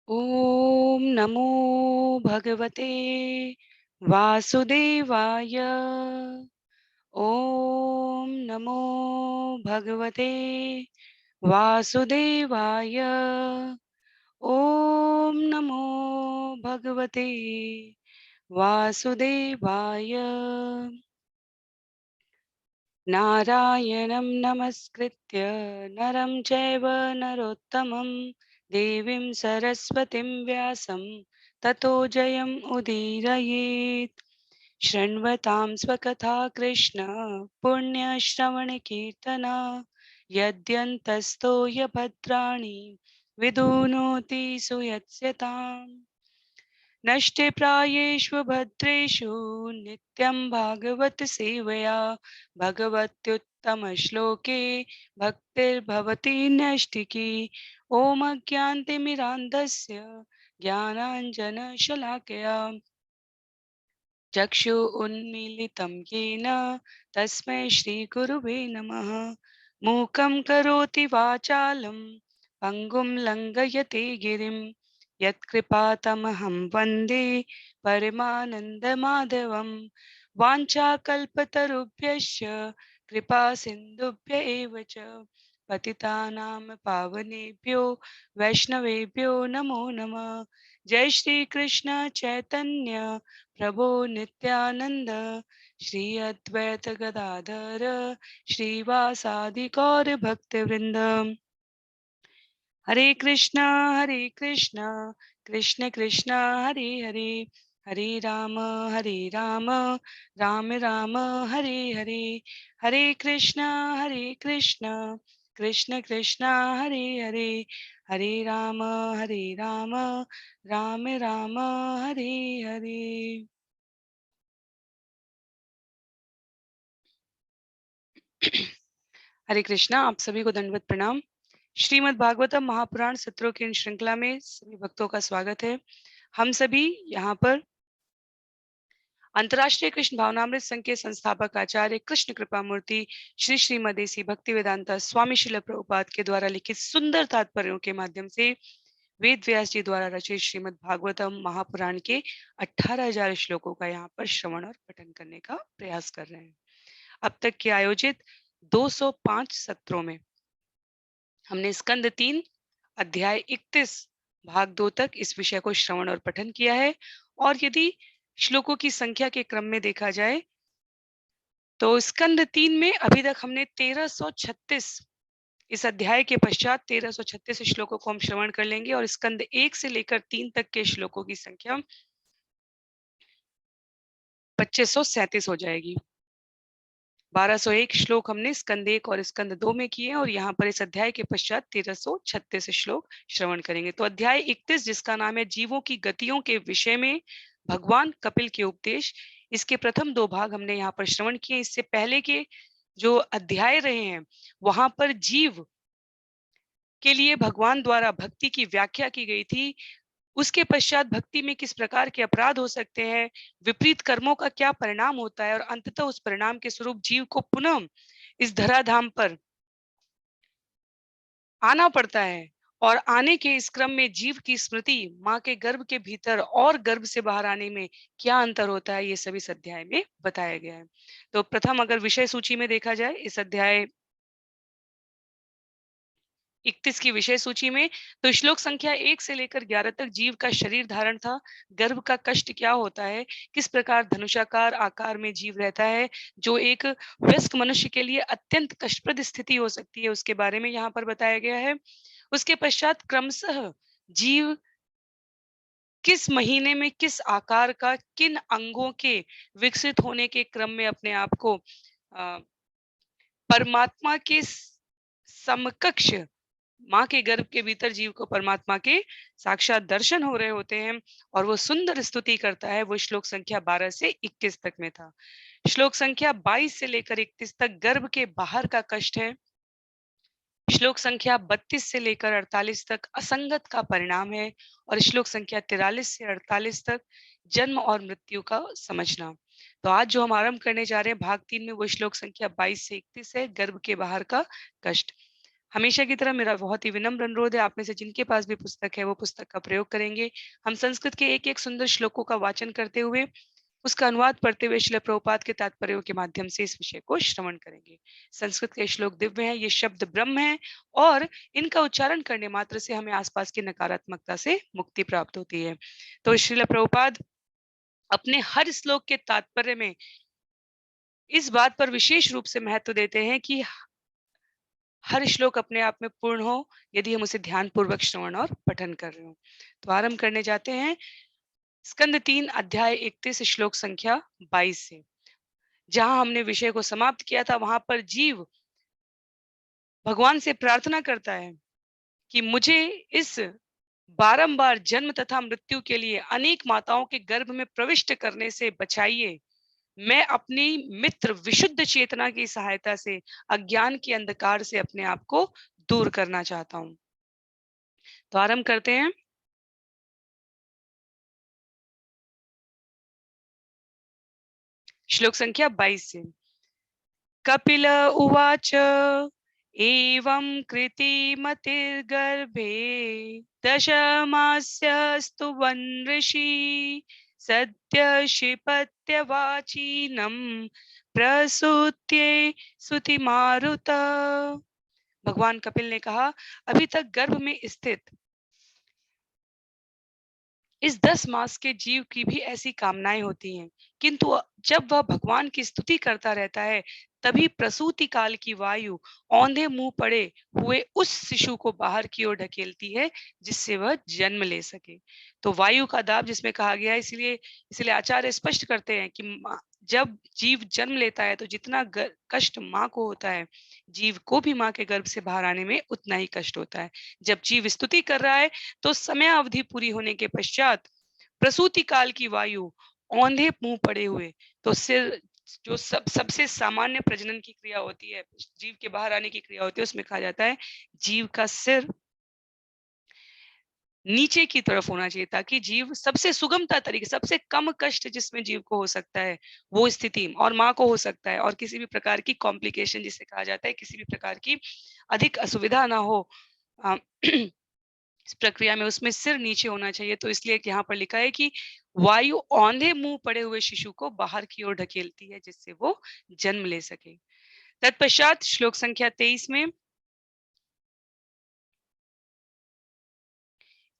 ॐ नमो भगवते वासुदेवाय। ॐ नमो भगवते वासुदेवाय। ॐ नमो भगवते वासुदेवाय। नारायणं नमस्कृत्य नरं चैव नरोत्तमं देवीं सरस्वतीं व्यासं ततो जयम् उदीरयेत्। शृण्वतां स्वकथा कृष्ण पुण्यश्रवणकीर्तना यद्यन्तस्तो यभद्राणि विदुनोति सुयत्स्यताम्। नष्टे प्रायेषु भद्रेषु नित्यं भागवत सेवया भगवत्युत्तमश्लोके भक्तिर्भवति नैष्टिकी। ॐ अज्ञानतिमिरान्धस्य ज्ञानाञ्जनशलाकया चक्षु उन्मीलितं येन तस्मै श्रीगुरुवे नमः। मूकं करोति वाचालं पङ्गुं लङ्घयते गिरिं यत्कृपातमहं वन्दे परमानन्दमाधवं। वाञ्छाकल्पतरुभ्यश्च कृपा सिन्धुभ्य एव च पतितानां पावनेभ्यो वैष्णवेभ्यो नमो नमः। जय श्री कृष्ण चैतन्य प्रभो नित्यानंद श्री अद्वैत गदाधर श्रीवासादि गौर भक्तवृंद। हरे कृष्णा कृष्ण कृष्ण हरे हरे, हरे राम राम राम हरे हरे। हरे कृष्णा कृष्ण कृष्ण हरे हरे, हरे राम राम राम हरे हरे। हरे कृष्णा। आप सभी को दंडवत प्रणाम। श्रीमद् भागवतम महापुराण सत्रों की इन श्रृंखला में सभी भक्तों का स्वागत है। हम सभी यहाँ पर अंतर्राष्ट्रीय कृष्ण भावनामृत संघ के संस्थापक आचार्य कृष्ण कृपा मूर्ति श्री श्रीमदेसी भक्ति वेदांता स्वामी शिल प्रभुपाद के द्वारा लिखित सुंदर तात्पर्यों के माध्यम से वेद व्यास जी द्वारा रचित श्रीमद् भागवतम महापुराण के 18,000 श्लोकों का यहाँ पर श्रवण और पठन करने का प्रयास कर रहे हैं। अब तक के आयोजित 205 सत्रों में हमने स्कंद 3 अध्याय 31 भाग 2 तक इस विषय को श्रवण और पठन किया है। और यदि श्लोकों की संख्या के क्रम में देखा जाए तो स्कंद 3 में अभी तक हमने 1336, इस अध्याय के पश्चात 1336 श्लोकों को हम श्रवण कर लेंगे और स्कंद 1 से लेकर 3 तक के श्लोकों की संख्या 2537 हो जाएगी। 1201 श्लोक हमने स्कंद 1 और स्कंद 2 में किए और यहाँ पर इस अध्याय के पश्चात 1336 श्लोक श्रवण करेंगे। तो अध्याय 31 जिसका नाम है जीवों की गतियों के विषय में भगवान कपिल के उपदेश, इसके प्रथम 2 भाग हमने यहाँ पर श्रवण किए। इससे पहले के जो अध्याय रहे हैं वहां पर जीव के लिए भगवान द्वारा भक्ति की व्याख्या की गई थी। उसके पश्चात भक्ति में किस प्रकार के अपराध हो सकते हैं, विपरीत कर्मों का क्या परिणाम होता है और अंततः उस परिणाम के स्वरूप जीव को पुनः इस धराधाम पर आना पड़ता है। और आने के इस क्रम में जीव की स्मृति माँ के गर्भ के भीतर और गर्भ से बाहर आने में क्या अंतर होता है, ये सभी इस अध्याय में बताया गया है। तो प्रथम अगर विषय सूची में देखा जाए इस अध्याय 31 की विषय सूची में, तो श्लोक संख्या 1 से लेकर 11 तक जीव का शरीर धारण था, गर्भ का कष्ट क्या होता है, किस प्रकार धनुषाकार आकार में जीव रहता है जो एक वयस्क मनुष्य के लिए अत्यंत कष्टप्रद स्थिति हो सकती है, उसके बारे में यहाँ पर बताया गया है। उसके पश्चात क्रमशः जीव किस महीने में किस आकार का किन अंगों के विकसित होने के क्रम में अपने आप को परमात्मा के समकक्ष, माँ के गर्भ के भीतर जीव को परमात्मा के साक्षात दर्शन हो रहे होते हैं और वो सुंदर स्तुति करता है। वो श्लोक संख्या 12 से 21 तक में था। श्लोक संख्या 22 से लेकर 31 तक गर्भ के बाहर का कष्ट है। श्लोक संख्या 32 से लेकर 48 तक असंगत का परिणाम है और श्लोक संख्या 43 से 48 तक जन्म और मृत्यु का समझना। तो आज जो हम आरंभ करने जा रहे हैं भाग 3 में, वो श्लोक संख्या 22 से 31 है, गर्भ के बाहर का कष्ट। हमेशा की तरह मेरा बहुत ही विनम्र अनुरोध है, आप में से जिनके पास भी पुस्तक है, वो पुस्तक का प्रयोग करेंगे। हम संस्कृत के एक-एक सुंदर श्लोकों का वाचन करते हुए, उसका अनुवाद पढ़ते हुए श्रील प्रभुपाद के तात्पर्यों के माध्यम से इस विषय को श्रवण करेंगे। संस्कृत के श्लोक दिव्य हैं, ये शब्द ब्रह्म हैं और इनका उच्चारण करने मात्र से हमें आसपास की नकारात्मकता से मुक्ति प्राप्त होती है। तो श्रील प्रभुपाद अपने हर श्लोक के तात्पर्य में इस बात पर विशेष रूप से महत्व देते हैं कि हर श्लोक अपने आप में पूर्ण हो, यदि हम उसे ध्यानपूर्वक श्रवण और पठन कर रहे हों। तो आरंभ करने जाते हैं स्कंद 3 अध्याय 31 श्लोक संख्या 22 से। जहाँ हमने विषय को समाप्त किया था, वहां पर जीव भगवान से प्रार्थना करता है कि मुझे इस बारंबार जन्म तथा मृत्यु के लिए अनेक माताओं के गर्भ में प्रविष्ट करने से बचाइए। मैं अपनी मित्र विशुद्ध चेतना की सहायता से अज्ञान के अंधकार से अपने आप को दूर करना चाहता हूं। तो आरंभ करते हैं। श्लोक संख्या 22 से। कपिल उवाच एवं कृतिमतिर्गर्भे दशमास्यस्तु वनऋषि सद्य क्षिपत्यवाचीनं प्रसूत्ये सुतिमारुत। भगवान कपिल ने कहा, अभी तक गर्भ में स्थित इस 10 मास के जीव की भी ऐसी कामनाएं होती हैं, किंतु जब वह भगवान की स्तुति करता रहता है, तभी प्रसूति काल की वायु औंधे मुंह पड़े हुए उस शिशु को बाहर की ओर ढकेलती है, जिससे वह जन्म ले सके। तो वायु का दाब जिसमें कहा गया है, इसलिए इसलिए आचार्य स्पष्ट करते हैं कि जब जीव जन्म लेता है तो जितना कष्ट माँ को होता है, जीव को भी माँ के गर्भ से बाहर आने में उतना ही कष्ट होता है। जब जीव स्तुति कर रहा है, तो समय अवधि पूरी होने के पश्चात प्रसूति काल की वायु औंधे मुंह पड़े हुए, तो सिर जो सबसे सामान्य प्रजनन की क्रिया होती है, जीव के बाहर आने की क्रिया होती है, उसमें कहा जाता है जीव का सिर नीचे की तरफ होना चाहिए, ताकि जीव सबसे सुगमता तरीके, सबसे कम कष्ट जिसमें जीव को हो सकता है, वो स्थिति और माँ को हो सकता है, और किसी भी प्रकार की कॉम्प्लिकेशन जिसे कहा जाता है, किसी भी प्रकार की अधिक असुविधा ना हो इस प्रक्रिया में, उसमें सिर नीचे होना चाहिए। तो इसलिए यहाँ पर लिखा है कि वायु औंधे मुंह पड़े हुए शिशु को बाहर की ओर ढकेलती है, जिससे वो जन्म ले सके। तत्पश्चात श्लोक संख्या 23 में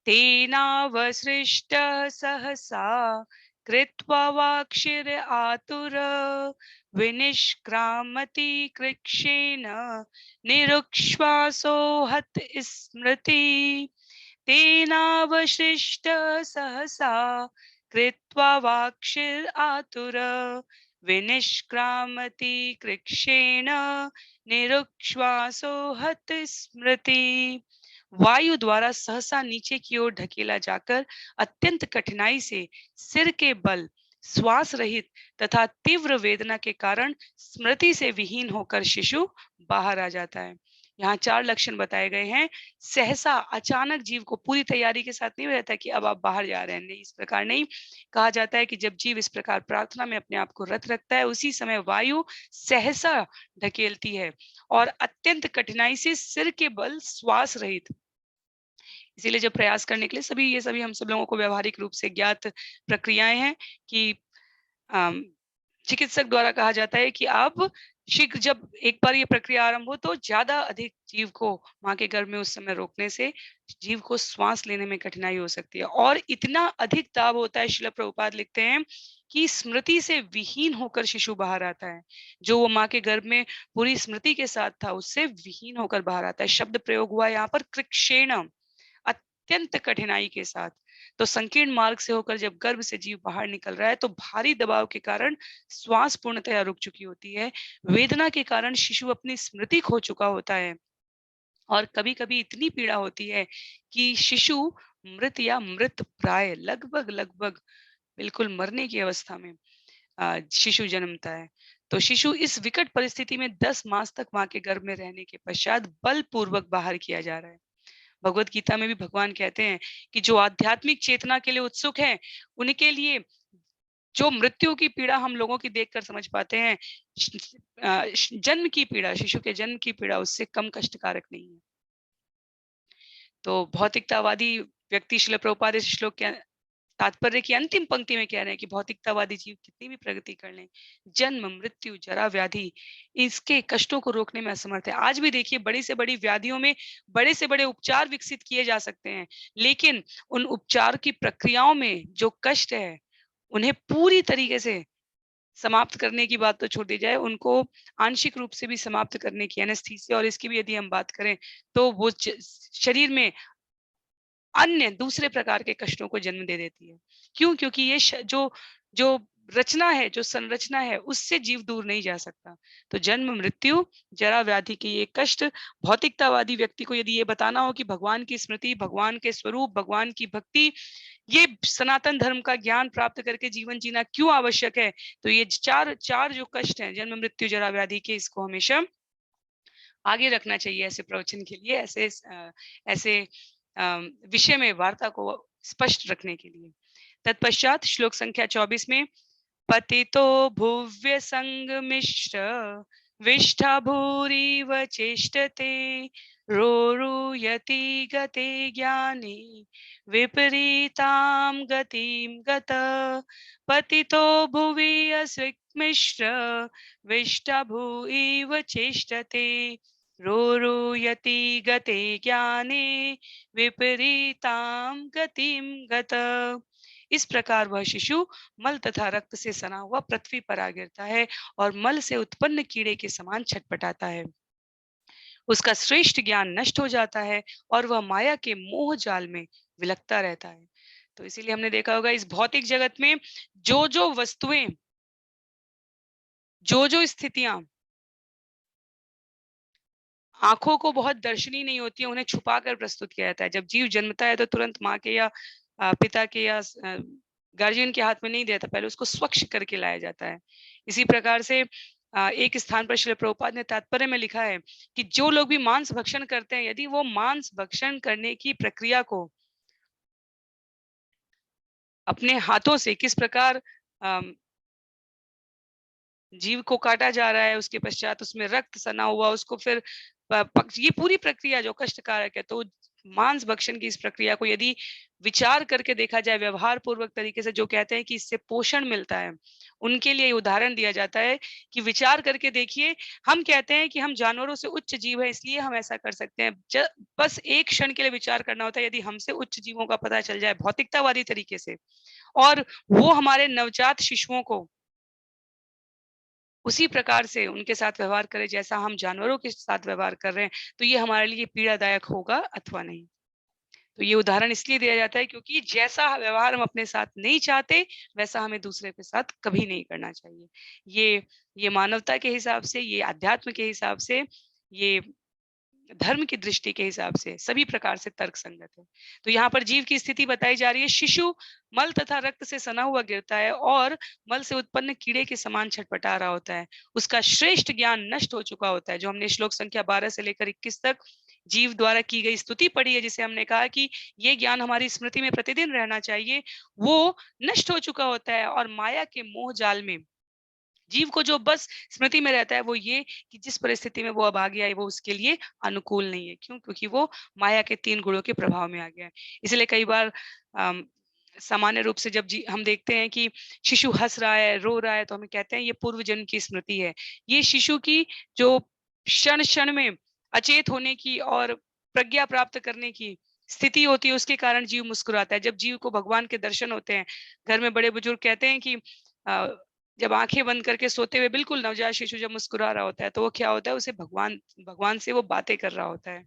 तेनावसृष्टः सहसा कृत्वा वाक्षिर आतुर विनिष्क्रामति कृक्षेण निरुक्श्वासो हत स्मृति। तेनावशिष्टः सहसा कृत्वा वाक्षिर आतुर विनिष्क्रामति कृक्षेण निरुक्श्वासो हत स्मृति। वायु द्वारा सहसा नीचे की ओर ढकेला जाकर अत्यंत कठिनाई से सिर के बल श्वास रहित तथा तीव्र वेदना के कारण स्मृति से विहीन होकर शिशु बाहर आ जाता है। यहाँ 4 लक्षण बताए गए हैं। सहसा अचानक जीव को पूरी तैयारी के साथ नहीं रहता कि अब आप बाहर जा रहे हैं, नहीं, इस प्रकार नहीं। कहा जाता है कि जब जीव इस प्रकार प्रार्थना में अपने आप को रत रखता है, उसी समय वायु सहसा ढकेलती है और अत्यंत कठिनाई से सिर के बल श्वास रहित, इसीलिए जब प्रयास करने के लिए सभी हम सब लोगों को व्यावहारिक रूप से ज्ञात प्रक्रियाएं हैं कि अम, चिकित्सक द्वारा कहा जाता है कि आप शीघ्र, जब एक बार ये प्रक्रिया आरंभ हो, तो ज्यादा अधिक जीव को माँ के गर्भ में उस समय रोकने से जीव को श्वास लेने में कठिनाई हो सकती है, और इतना अधिक दाब होता है, श्रील प्रभुपाद लिखते हैं कि स्मृति से विहीन होकर शिशु बाहर आता है। जो वो माँ के गर्भ में पूरी स्मृति के साथ था, उससे विहीन होकर बाहर आता है। शब्द प्रयोग हुआ यहाँ पर कृक्षेण, अत्यंत कठिनाई के साथ। तो संकीर्ण मार्ग से होकर जब गर्भ से जीव बाहर निकल रहा है, तो भारी दबाव के कारण श्वास पूर्णतया रुक चुकी होती है। वेदना के कारण शिशु अपनी स्मृति खो चुका होता है, और कभी-कभी इतनी पीड़ा होती है कि शिशु मृत या मृत प्राय, लगभग लगभग बिल्कुल मरने की अवस्था में शिशु जन्मता है। तो शिशु इस विकट परिस्थिति में 10 मास तक माँ के गर्भ में रहने के पश्चात बलपूर्वक बाहर किया जा रहा है। भगवत गीता में भी भगवान कहते हैं कि जो आध्यात्मिक चेतना के लिए उत्सुक हैं, उनके लिए जो मृत्यु की पीड़ा हम लोगों की देखकर समझ पाते हैं, जन्म की पीड़ा, शिशु के जन्म की पीड़ा उससे कम कष्टकारक नहीं है। तो भौतिकतावादी व्यक्ति श्रील प्रभुपाद इस श्लोक के तात्पर्य की अंतिम पंक्ति में कह रहे हैं कि भौतिकतावादी जीव कितनी भी प्रगति कर लें, जन्म, मृत्यु, जरा, व्याधि, इसके कष्टों को रोकने में असमर्थ है। आज भी देखिए बड़ी से बड़ी व्याधियों में बड़े से बड़े उपचार विकसित किए जा सकते हैं, लेकिन उन उपचार की प्रक्रियाओं में जो कष्ट है, उन्हें पूरी तरीके से समाप्त करने की बात तो छोड़ दी जाए, उनको आंशिक रूप से भी समाप्त करने की एनेस्थीसिया और इसकी भी यदि हम बात करें, तो वो शरीर में अन्य दूसरे प्रकार के कष्टों को जन्म दे देती है। क्यों? क्योंकि ये जो जो रचना है, जो संरचना है, उससे जीव दूर नहीं जा सकता। तो जन्म, मृत्यु, जरा, व्याधि के ये कष्ट भौतिकतावादी व्यक्ति को यदि ये बताना हो कि भगवान की स्मृति, भगवान के स्वरूप, भगवान की भक्ति, ये सनातन धर्म का ज्ञान प्राप्त करके जीवन जीना क्यों आवश्यक है, तो ये 4 जो कष्ट हैं, जन्म, मृत्यु, जरा, व्याधि के, इसको हमेशा आगे रखना चाहिए ऐसे प्रवचन के लिए, ऐसे विषय में वार्ता को स्पष्ट रखने के लिए। तत्पश्चात श्लोक संख्या 24 में पतितो भुव्य संगमिश्र विष्ठा भूरिव चेष्टते रोरुयति गते ज्ञाने विपरीतां गतिं गत पतितो भुवि अस्विक्मिश्र विष्ठा भूइव चेष्टते रोरुयति गते ज्ञाने विपरीतां गतिं गत। इस प्रकार वह शिशु मल तथा रक्त से सना हुआ पृथ्वी पर आ गिरता है और मल से उत्पन्न कीड़े के समान छटपटाता है। उसका श्रेष्ठ ज्ञान नष्ट हो जाता है और वह माया के मोह जाल में विलकता रहता है। तो इसीलिए हमने देखा होगा इस भौतिक जगत में जो वस्तुएं, जो स्थितियां आंखों को बहुत दर्शनीय नहीं होती है, उन्हें छुपा कर प्रस्तुत किया जाता है। जब जीव जन्मता है तो तुरंत माँ के या पिता के या गार्जियन के हाथ में नहीं देता, पहले उसको स्वच्छ करके लाया जाता है। इसी प्रकार से एक स्थान पर श्रील प्रभुपाद ने तात्पर्य में लिखा है कि जो लोग भी मांस भक्षण करते हैं, यदि वो मांस भक्षण करने की प्रक्रिया को अपने हाथों से किस प्रकार अम, जीव को काटा जा रहा है, उसके पश्चात उसमें रक्त सना हुआ, उसको फिर ये पूरी प्रक्रिया जो कष्टकारक है, तो मांस भक्षण की इस प्रक्रिया को यदि विचार करके देखा जाए व्यवहार पूर्वक तरीके से, जो कहते हैं कि इससे पोषण मिलता है, उनके लिए उदाहरण दिया जाता है कि विचार करके देखिए, हम कहते हैं कि हम जानवरों से उच्च जीव है, इसलिए हम ऐसा कर सकते हैं। बस एक क्षण के लिए विचार करना होता है, यदि हमसे उच्च जीवों का पता चल जाए भौतिकतावादी तरीके से, और वो हमारे नवजात शिशुओं को उसी प्रकार से उनके साथ व्यवहार करें जैसा हम जानवरों के साथ व्यवहार कर रहे हैं, तो ये हमारे लिए पीड़ादायक होगा अथवा नहीं। तो ये उदाहरण इसलिए दिया जाता है क्योंकि जैसा व्यवहार हम अपने साथ नहीं चाहते, वैसा हमें दूसरे के साथ कभी नहीं करना चाहिए। ये ये मानवता के हिसाब से, ये अध्यात्म के हिसाब से, ये धर्म की दृष्टि के हिसाब से सभी प्रकार से तर्कसंगत है। तो यहाँ पर जीव की स्थिति बताई जा रही है, शिशु मल तथा रक्त से सना हुआ गिरता है और मल से उत्पन्न कीड़े के समान छटपटा रहा होता है। उसका श्रेष्ठ ज्ञान नष्ट हो चुका होता है, जो हमने श्लोक संख्या 12 से लेकर 21 तक जीव द्वारा की गई स्तुति पढ़ी है, जिसे हमने कहा कि ये ज्ञान हमारी स्मृति में प्रतिदिन रहना चाहिए, वो नष्ट हो चुका होता है और माया के मोह जाल में जीव को जो बस स्मृति में रहता है वो ये कि जिस परिस्थिति में वो अब आ गया है वो उसके लिए अनुकूल नहीं है। क्यों? क्योंकि वो माया के 3 गुणों के प्रभाव में आ गया है। इसलिए कई बार अम, सामान्य रूप से जब हम देखते हैं कि शिशु हँस रहा है, रो रहा है, तो हमें कहते हैं ये पूर्व जन्म की स्मृति है। ये शिशु की जो क्षण-क्षण में अचेत होने की और प्रज्ञा प्राप्त करने की स्थिति होती है, उसके कारण जीव मुस्कुराता है। जब जीव को भगवान के दर्शन होते हैं, घर में बड़े-बुजुर्ग कहते हैं कि अ, जब आँखें बंद करके सोते हुए बिल्कुल नवजात शिशु जब मुस्कुरा रहा होता है, तो वो क्या होता है, उसे भगवान भगवान से वो बातें कर रहा होता है।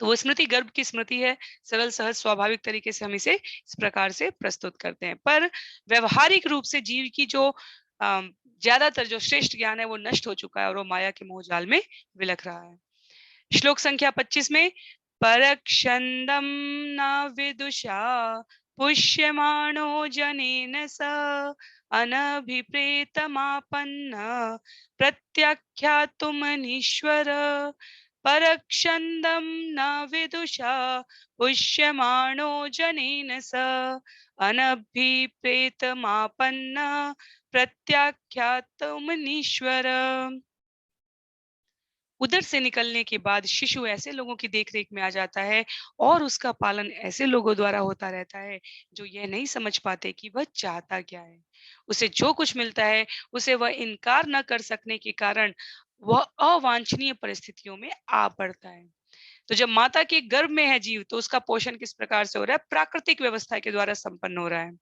तो वो स्मृति गर्भ की स्मृति है, सरल, सहज, स्वाभाविक तरीके से हम इसे इस प्रकार से प्रस्तुत करते हैं। पर व्यावहारिक रूप से जीव की जो ज़्यादातर जो श्रेष्ठ ज्ञान है, वो नष्ट हो चुका है और वो माया के मोहजाल में विलख रहा है। श्लोक संख्या 25 में परक्षन्दं न विदुषा पुष्यमाणो जनेन स अनभिप्रेतमापन्न प्रत्याख्यातुमनीश्वर परक्षन्दं न विदुषा पुष्यमाणो जनेन स अनभिप्रेतमापन्न प्रत्याख्यातमनीश्वर। उदर से निकलने के बाद शिशु ऐसे लोगों की देखरेख में आ जाता है और उसका पालन ऐसे लोगों द्वारा होता रहता है जो यह नहीं समझ पाते कि वह चाहता क्या है। उसे जो कुछ मिलता है उसे वह इनकार न कर सकने के कारण वह अवांछनीय परिस्थितियों में आ पड़ता है। तो जब माता के गर्भ में है जीव तो उसका पोषण किस प्रकार से हो रहा है? प्राकृतिक व्यवस्था के द्वारा संपन्न हो रहा है।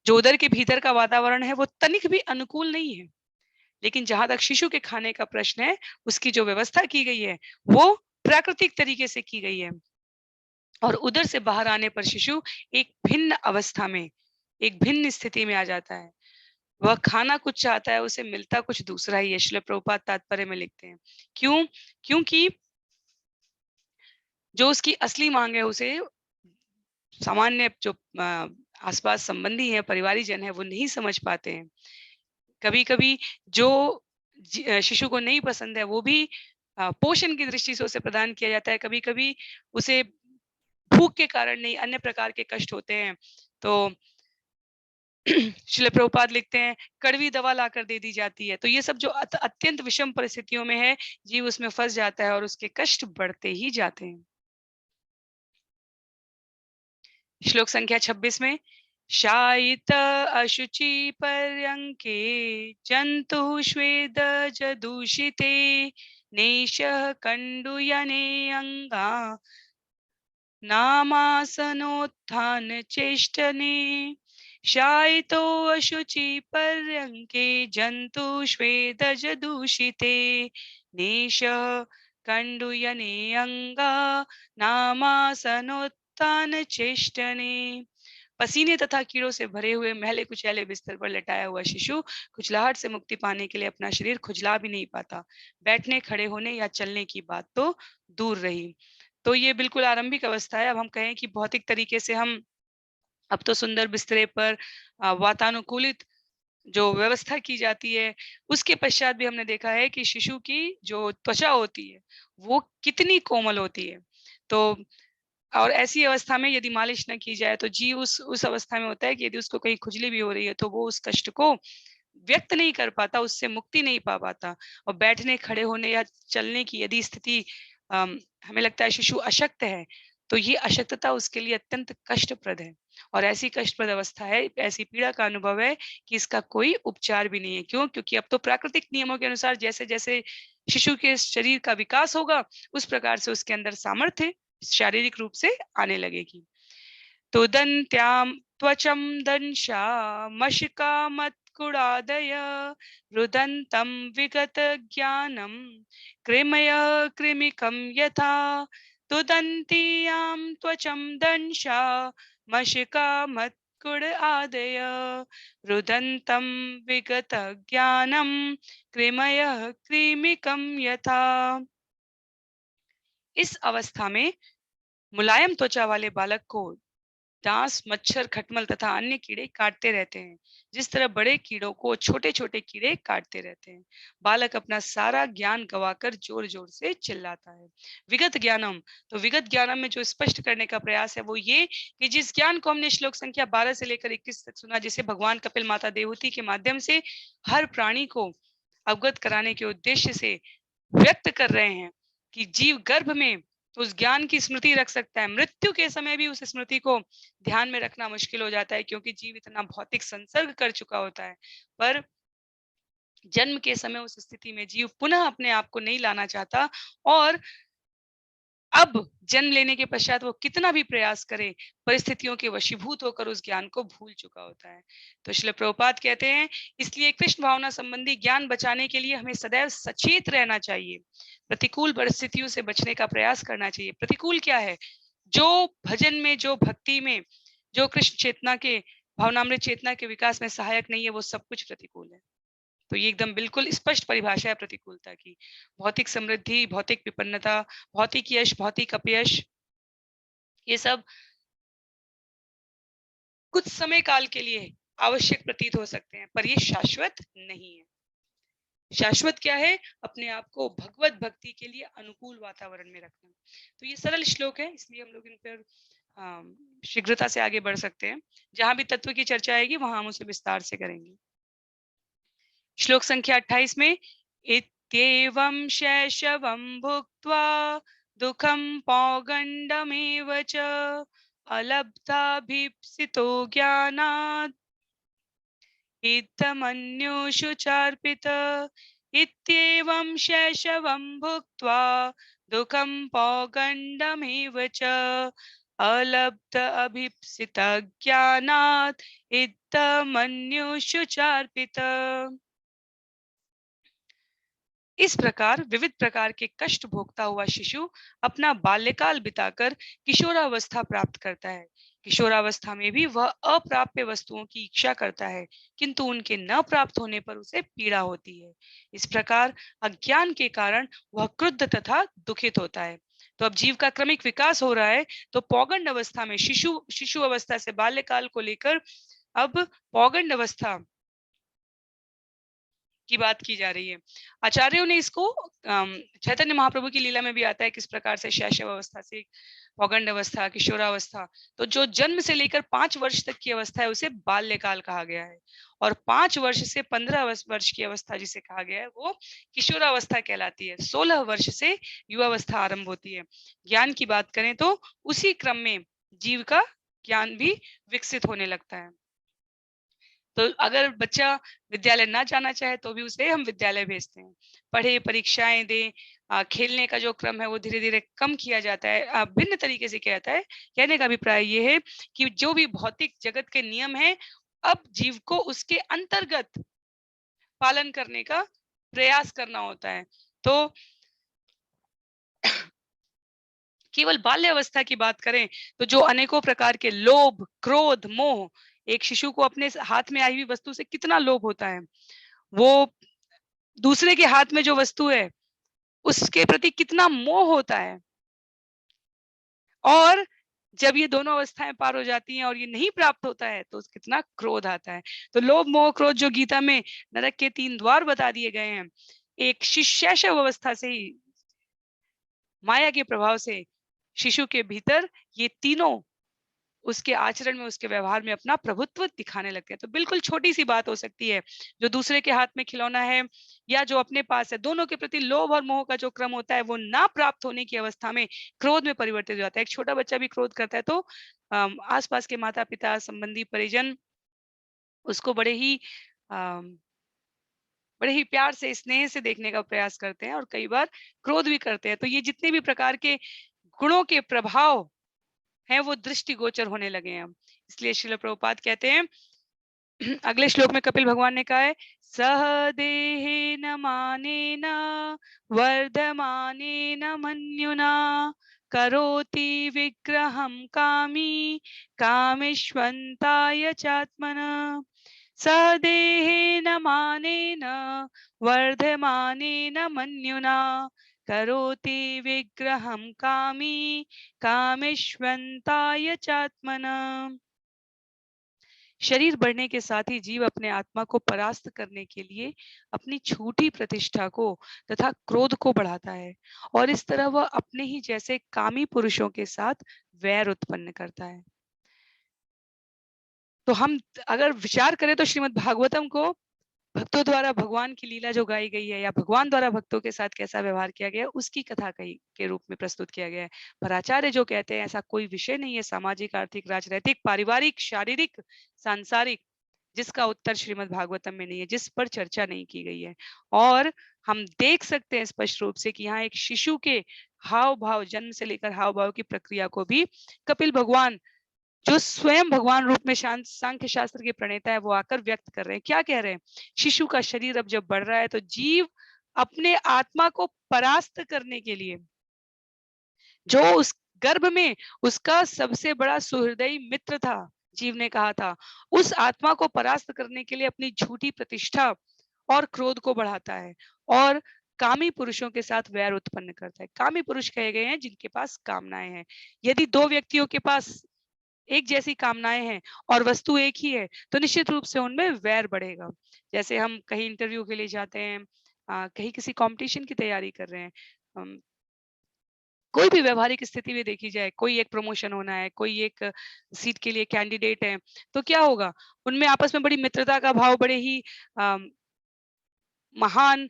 जो उदर के भीतर का वातावरण है वो तनिक भी अनुकूल नहीं है। लेकिन जहां तक शिशु के खाने का प्रश्न है, उसकी जो व्यवस्था की गई है, वो प्राकृतिक तरीके से की गई है। और उदर से बाहर आने पर शिशु एक भिन्न अवस्था में, एक भिन्न स्थिति में आ जाता है। वह खाना कुछ चाहता है, उसे मिलता कुछ दूसरा ही है। श्रील प्रभुपाद तात्पर्य में लिखते हैं। क्यों? क्योंकि जो उसकी असली मांग है, उसे सामान्य जो आस-पास संबंधी हैं, परिवारीजन हैं, वो नहीं समझ पाते हैं। कभी-कभी जो शिशु को नहीं पसंद है, वो भी पोषण की दृष्टि से उसे प्रदान किया जाता है। कभी-कभी उसे भूख के कारण नहीं, अन्य प्रकार के कष्ट होते हैं। तो श्रील प्रभुपाद लिखते हैं, कड़वी दवा लाकर दे दी जाती है। तो ये सब जो अत्यंत विषम परिस्थितियों में है, जीव उसमें फँस जाता है और उसके कष्ट बढ़ते ही जाते हैं। श्लोक संख्या 26 में शायित अशुचि पर्यंके जंतु स्वेद जदूषिते नेशः कंडुयने अंगा नामासनोत्थान चेष्टने शायितो अशुचि पर्यंके जंतु स्वेद जदूषिते नेशः कंडुयने अंगा नामासनोत्थान चेष्टने। पसीने तथा कीड़ों से भरे हुए मैले कुचैले बिस्तर पर लेटाया हुआ शिशु खुजलाहट से मुक्ति पाने के लिए अपना शरीर खुजला भी नहीं पाता। बैठने, खड़े होने या चलने की बात तो दूर रही। तो ये बिल्कुल आरंभिक अवस्था है। अब हम कहें कि भौतिक तरीके से हम अब तो सुंदर बिस्तरे पर वातानुकूलित जो व्यवस्था की जाती है, उसके पश्चात भी हमने देखा है कि शिशु की जो त्वचा होती है, वो कितनी कोमल होती है। तो और ऐसी अवस्था में यदि मालिश न की जाए तो जीव उस अवस्था में होता है कि यदि उसको कहीं खुजली भी हो रही है तो वो उस कष्ट को व्यक्त नहीं कर पाता, उससे मुक्ति नहीं पा पाता। और बैठने, खड़े होने या चलने की यदि स्थिति हमें लगता है शिशु अशक्त है, तो ये अशक्तता उसके लिए अत्यंत कष्टप्रद है। और ऐसी कष्टप्रद अवस्था है, ऐसी पीड़ा का अनुभव है कि इसका कोई उपचार भी नहीं है। क्यों? क्योंकि अब तो प्राकृतिक नियमों के अनुसार जैसे-जैसे शिशु के शरीर का विकास होगा, उस प्रकार से उसके अंदर सामर्थ्य शारीरिक रूप से आने लगेगी। तो दन्त्यां त्वचं दंशामशिकामत्कुडादय रुदन्तं विगतज्ञानं कृमय कृमिकं यथा तुदन्तीयां त्वचं दंशामशिकामत्कुडादय रुदन्तं विगतज्ञानं कृमयः कृमिकं यथा। इस अवस्था में मुलायम त्वचा वाले बालक को डांस, मच्छर, खटमल तथा अन्य कीड़े काटते रहते हैं, जिस तरह बड़े कीड़ों को छोटे-छोटे कीड़े काटते रहते हैं। बालक अपना सारा ज्ञान गवाकर जोर-जोर से चिल्लाता है। विगत ज्ञानम, तो विगत ज्ञानम में जो स्पष्ट करने का प्रयास है वो ये कि जिस ज्ञान को हमने श्लोक संख्या 12 से लेकर 21 तक सुना, जिसे भगवान कपिल माता देवहूति के माध्यम से हर प्राणी को अवगत कराने के उद्देश्य से व्यक्त कर रहे हैं कि जीव गर्भ में उस ज्ञान की स्मृति रख सकता है। मृत्यु के समय भी उस स्मृति को ध्यान में रखना मुश्किल हो जाता है क्योंकि जीव इतना भौतिक संसर्ग कर चुका होता है। पर जन्म के समय उस स्थिति में जीव पुनः अपने आप को नहीं लाना चाहता और अब जन्म लेने के पश्चात वो कितना भी प्रयास करे, परिस्थितियों के वशीभूत होकर उस ज्ञान को भूल चुका होता है। तो श्रील प्रभुपाद कहते हैं, इसलिए कृष्ण भावना संबंधी ज्ञान बचाने के लिए हमें सदैव सचेत रहना चाहिए। प्रतिकूल परिस्थितियों से बचने का प्रयास करना चाहिए। प्रतिकूल क्या है? जो भजन में, जो भक्ति में, जो कृष्ण चेतना के भावनामृत चेतना के विकास में सहायक नहीं है, वो सब कुछ प्रतिकूल है। तो ये एकदम बिल्कुल स्पष्ट परिभाषा है प्रतिकूलता की। भौतिक समृद्धि, भौतिक विपन्नता, भौतिक यश, भौतिक अपयश, ये सब कुछ समय काल के लिए आवश्यक प्रतीत हो सकते हैं, पर ये शाश्वत नहीं है। शाश्वत क्या है? अपने आप को भगवत भक्ति के लिए अनुकूल वातावरण में रखना। तो ये सरल श्लोक है, इसलिए हम लोग इन पर शीघ्रता से आगे बढ़ सकते हैं। जहां भी तत्व की चर्चा आएगी वहां हम उसे विस्तार से करेंगे। श्लोक संख्या 28 में इत्येवं शैशवं भुक्त्वा दुःखं पौगण्डमेव च अलब्धाभीप्सितो ज्ञानात् इत्थमन्योषु चार्पित इत्येवं शैशवं भुक्त्वा दुःखं पौगण्डमेव च अलब्ध अभीप्सित ज्ञानात् इत्थमन्योषु चार्पित। इस प्रकार विविध प्रकार के कष्ट भोगता हुआ शिशु अपना बाल्यकाल बिताकर किशोरावस्था प्राप्त करता है। किशोरावस्था में भी वह अप्राप्य वस्तुओं की इच्छा करता है, किंतु उनके न प्राप्त होने पर उसे पीड़ा होती है। इस प्रकार अज्ञान के कारण वह क्रुद्ध तथा दुखित होता है। तो अब जीव का क्रमिक विकास हो रहा है, तो पौगंड अवस्था में शिशु अवस्था से बाल्यकाल को लेकर अब पौगंड अवस्था की बात की जा रही है। आचार्यों ने इसको चैतन्य महाप्रभु की लीला में भी आता है किस प्रकार से शैशव अवस्था से पौगंड अवस्था, किशोरावस्था, तो जो जन्म से लेकर 5 वर्ष तक की अवस्था है उसे बाल्यकाल कहा गया है, और 5 वर्ष से 15 वर्ष की अवस्था जिसे कहा गया है वो किशोरावस्था कहलाती है। 16 वर्ष से युवावस्था आरंभ होती है। ज्ञान की बात करें तो उसी क्रम में जीव का ज्ञान भी विकसित होने लगता है। तो अगर बच्चा विद्यालय ना जाना चाहे तो भी उसे हम विद्यालय भेजते हैं, पढ़े, परीक्षाएं दे, खेलने का जो क्रम है वो धीरे धीरे कम किया जाता है, भिन्न तरीके से किया जाता है। कहने का अभिप्राय ये है कि जो भी भौतिक जगत के नियम है अब जीव को उसके अंतर्गत पालन करने का प्रयास करना होता है। तो केवल बाल्य अवस्था की बात करें तो जो अनेकों प्रकार के लोभ, क्रोध, मोह, एक शिशु को अपने हाथ में आई हुई वस्तु से कितना लोभ होता है, वो दूसरे के हाथ में जो वस्तु है उसके प्रति कितना मोह होता है, और जब ये दोनों अवस्थाएं पार हो जाती हैं और ये नहीं प्राप्त होता है तो कितना क्रोध आता है। तो लोभ, मोह, क्रोध जो गीता में नरक के 3 द्वार बता दिए गए हैं, एक शैशव अवस्था से ही माया के प्रभाव से शिशु के भीतर ये तीनों उसके आचरण में, उसके व्यवहार में अपना प्रभुत्व दिखाने लगते हैं। तो बिल्कुल छोटी सी बात हो सकती है, जो दूसरे के हाथ में खिलौना है या जो अपने पास है, दोनों के प्रति लोभ और मोह का जो क्रम होता है वो ना प्राप्त होने की अवस्था में क्रोध में परिवर्तित हो जाता है। एक छोटा बच्चा भी क्रोध करता है तो आसपास के माता पिता, संबंधी, परिजन उसको बड़े ही प्यार से, स्नेह से देखने का प्रयास करते हैं और कई बार क्रोध भी करते हैं। तो ये जितने भी प्रकार के गुणों के प्रभाव हैं वो दृष्टिगोचर होने लगे हैं। इसलिए श्रील प्रभुपाद कहते हैं अगले श्लोक में कपिल भगवान ने कहा है, सह देहेन मानेन वर्धमानेन मन्युना करोति विग्रहं कामी कामेष्वन्ताय चात्मना। सह देहेन मानेन वर्धमानेन मन्युना करोति विग्रहं कामी कामेष्वन्ताय चात्मना। शरीर बढ़ने के साथ ही जीव अपने आत्मा को परास्त करने के लिए अपनी झूठी प्रतिष्ठा को तथा क्रोध को बढ़ाता है, और इस तरह वह अपने ही जैसे कामी पुरुषों के साथ वैर उत्पन्न करता है। तो हम अगर विचार करें तो श्रीमद् भागवतम को भक्तों द्वारा भगवान की लीला जो गाई गई है या भगवान द्वारा भक्तों के साथ कैसा व्यवहार किया गया है उसकी कथा कही के रूप में प्रस्तुत किया गया है। पर आचार्य जो कहते हैं ऐसा कोई विषय नहीं है सामाजिक, आर्थिक, राजनीतिक, पारिवारिक, शारीरिक, सांसारिक जिसका उत्तर श्रीमद् भागवतम में नहीं है, जिस पर चर्चा नहीं की गई है। और हम देख सकते हैं स्पष्ट रूप से कि यहाँ एक शिशु के हाव भाव, जन्म से लेकर हाव भाव की प्रक्रिया को भी कपिल भगवान जो स्वयं भगवान रूप में सांख्य शास्त्र के प्रणेता है वो आकर व्यक्त कर रहे हैं। क्या कह रहे हैं? शिशु का शरीर अब जब बढ़ रहा है तो जीव अपने आत्मा को परास्त करने के लिए, जो उस गर्भ में उसका सबसे बड़ा सुहृदयी मित्र था, जीव ने कहा था, उस आत्मा को परास्त करने के लिए अपनी झूठी प्रतिष्ठा और क्रोध को बढ़ाता है और कामी पुरुषों के साथ वैर उत्पन्न करता है। कामी पुरुष कहे गए हैं जिनके पास कामनाएं हैं। यदि दो व्यक्तियों के पास एक जैसी कामनाएं हैं और वस्तु एक ही है तो निश्चित रूप से उनमें वैर बढ़ेगा। जैसे हम कहीं इंटरव्यू के लिए जाते हैं, कहीं किसी कंपटीशन की तैयारी कर रहे हैं, कोई भी व्यवहारिक स्थिति में देखी जाए, कोई एक प्रमोशन होना है, कोई एक सीट के लिए कैंडिडेट है, तो क्या होगा? उनमें आपस में बड़ी मित्रता का भाव, बड़े ही महान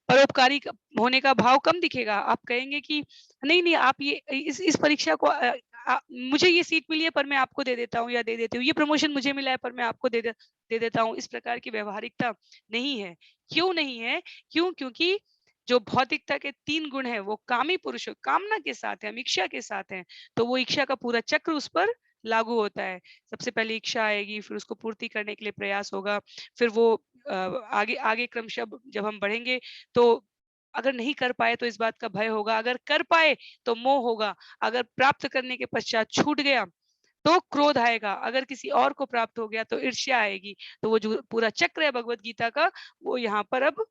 परोपकारी होने का भाव कम दिखेगा। आप कहेंगे कि नहीं, नहीं, आप ये इस परीक्षा को मुझे ये सीट मिली है पर मैं आपको दे देता हूँ या दे देती हूँ। ये प्रमोशन मुझे मिला है पर मैं आपको दे देता हूँ। इस प्रकार की व्यावहारिकता नहीं है। क्यों नहीं है? क्योंकि जो भौतिकता के 3 गुण हैं वो कामी पुरुष कामना के साथ है, हम इच्छा के साथ हैं। तो वो इच्छा का पूरा चक्र उस पर लागू होता है। सबसे पहले इच्छा आएगी, फिर उसको पूर्ति करने के लिए प्रयास होगा, फिर वो आगे आगे क्रमशः जब हम बढ़ेंगे तो अगर नहीं कर पाए तो इस बात का भय होगा, अगर कर पाए तो मोह होगा, अगर प्राप्त करने के पश्चात छूट गया तो क्रोध आएगा, अगर किसी और को प्राप्त हो गया तो ईर्ष्या आएगी। तो वो जो पूरा चक्र है भगवत गीता का, वो यहाँ पर अब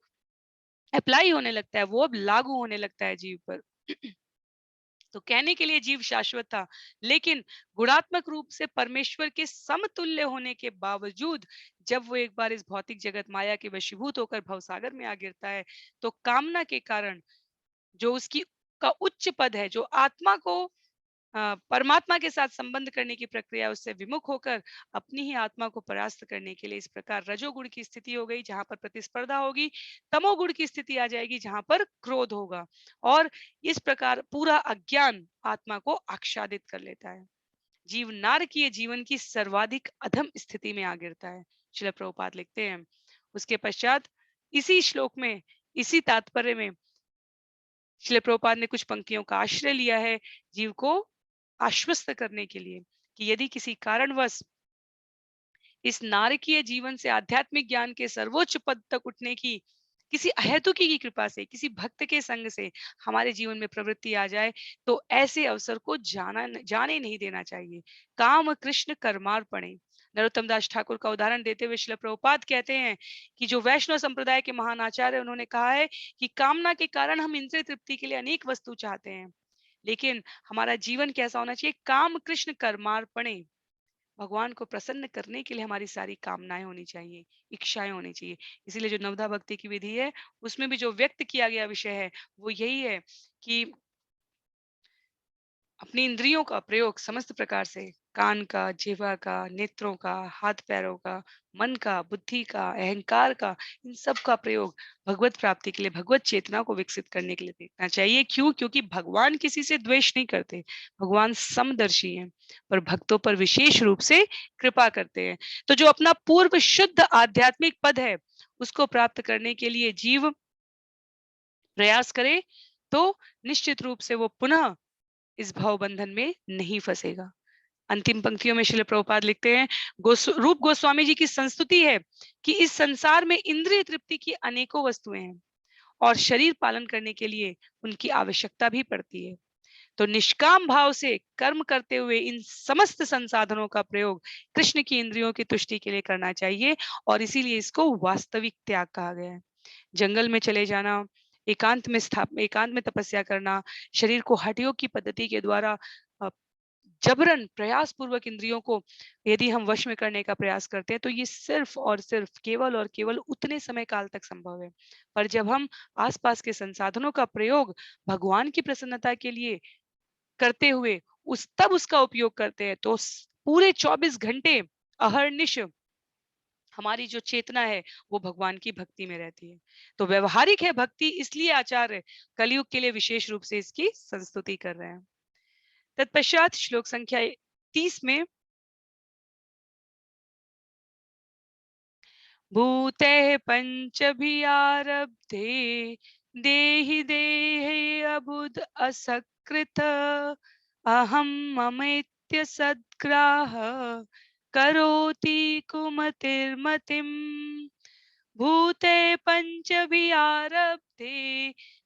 अप्लाई होने लगता है, वो अब लागू होने लगता है जीव पर। तो कहने के लिए जीव शाश्वत था, लेकिन गुणात्मक रूप से परमेश्वर के समतुल्य होने के बावजूद जब वो एक बार इस भौतिक जगत माया के वशीभूत होकर भवसागर में आ गिरता है, तो कामना के कारण जो उसकी का उच्च पद है, जो आत्मा को परमात्मा के साथ संबंध करने की प्रक्रिया, उससे विमुख होकर अपनी ही आत्मा को परास्त करने के लिए इस प्रकार रजोगुण की स्थिति हो गई, जहां पर प्रतिस्पर्धा होगी। तमोगुण की स्थिति आ जाएगी, जहां पर क्रोध होगा, और इस प्रकार पूरा अज्ञान आत्मा को आच्छादित कर लेता है। जीव नारकीय जीवन की सर्वाधिक अधम स्थिति में आ गिरता है। श्रील प्रभुपाद लिखते हैं उसके पश्चात इसी श्लोक में, इसी तात्पर्य में श्रील प्रभुपाद ने कुछ पंक्तियों का आश्रय लिया है जीव को आश्वस्त करने के लिए कि यदि किसी कारणवश इस नारकीय जीवन से आध्यात्मिक ज्ञान के सर्वोच्च पद तक उठने की किसी अहेतुकी की कृपा से, किसी भक्त के संग से हमारे जीवन में प्रवृत्ति आ जाए, तो ऐसे अवसर को जाने नहीं देना चाहिए। काम कृष्ण कर्मार्पणे। नरोत्तम दास ठाकुर का उदाहरण देते हुए श्रील प्रभुपाद कहते हैं कि जो वैष्णव संप्रदाय के महान आचार्य, उन्होंने कहा है कि कामना के कारण हम इंद्रिय तृप्ति के लिए अनेक वस्तु चाहते हैं, लेकिन हमारा जीवन कैसा होना चाहिए? काम कृष्ण कर्मार्पणे। भगवान को प्रसन्न करने के लिए हमारी सारी कामनाएं होनी चाहिए, इच्छाएं होनी चाहिए। इसीलिए जो नवधा भक्ति की विधि है, उसमें भी जो व्यक्त किया गया विषय है वो यही है कि अपनी इंद्रियों का प्रयोग समस्त प्रकार से, कान का, जिह्वा का, नेत्रों का, हाथ पैरों का, मन का, बुद्धि का, अहंकार का, इन सब का प्रयोग भगवत प्राप्ति के लिए, भगवत चेतना को विकसित करने के लिए देखना चाहिए। क्यों? क्योंकि भगवान किसी से द्वेष नहीं करते, भगवान समदर्शी हैं, पर भक्तों पर विशेष रूप से कृपा करते हैं। तो जो अपना पूर्व शुद्ध आध्यात्मिक पद है उसको प्राप्त करने के लिए जीव प्रयास करे, तो निश्चित रूप से वो पुनः इस भव बंधन में नहीं फंसेगा। अंतिम पंक्तियों में श्रील प्रभुपाद लिखते हैं, रूप गोस्वामी जी की संस्तुति है कि इस संसार में इंद्रिय तृप्ति की अनेकों वस्तुएं हैं और शरीर पालन करने के लिए उनकी आवश्यकता भी पड़ती है। तो निष्काम भाव से कर्म करते हुए इन समस्त संसाधनों का प्रयोग कृष्ण की इंद्रियों की तुष्टि के लिए करना चाहिए, और इसीलिए इसको वास्तविक त्याग कहा गया है। जंगल में चले जाना, एकांत में तपस्या करना, शरीर को हठयोग की पद्धति के द्वारा जबरन प्रयास पूर्वक इंद्रियों को यदि हम वश में करने का प्रयास करते हैं, तो ये सिर्फ और सिर्फ केवल और केवल उतने समय काल तक संभव है। पर जब हम आसपास के संसाधनों का प्रयोग भगवान की प्रसन्नता के लिए करते हुए तब उसका उपयोग करते हैं, तो पूरे 24 घंटे अहर्निश हमारी जो चेतना है वो भगवान की भक्ति में रहती है। तो व्यवहारिक है भक्ति, इसलिए आचार्य कलयुग के लिए विशेष रूप से इसकी संस्तुति कर रहे हैं। तत्पश्चात श्लोक संख्या 30 में, भूते पंचभियारब्धे देहि देहे अबुध असकृत अहम ममेत्य सद्ग्राह करोति कुमतिर्मतिम्। भूते पंचभियारब्धे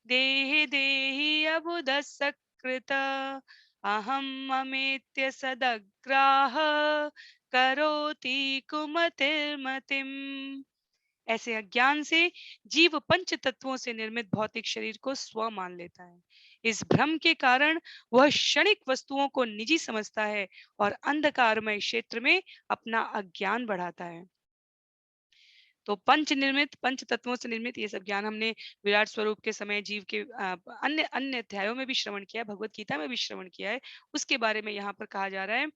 देहि देहि अबुध असकृत अहम ममेत्य सदग्राह करोति कुमतिर्मतिम्। ऐसे अज्ञान से जीव पंच तत्वों से निर्मित भौतिक शरीर को स्व मान लेता है। इस भ्रम के कारण वह क्षणिक वस्तुओं को निजी समझता है और अंधकारमय क्षेत्र में अपना अज्ञान बढ़ाता है। तो पंच निर्मित, पंच तत्वों से निर्मित ये सब ज्ञान हमने विराट स्वरूप के समय जीव के अन्य अन्य अध्यायों में भी श्रवण किया है, भगवत गीता में भी श्रवण किया है। उसके बारे में यहाँ पर कहा जा रहा है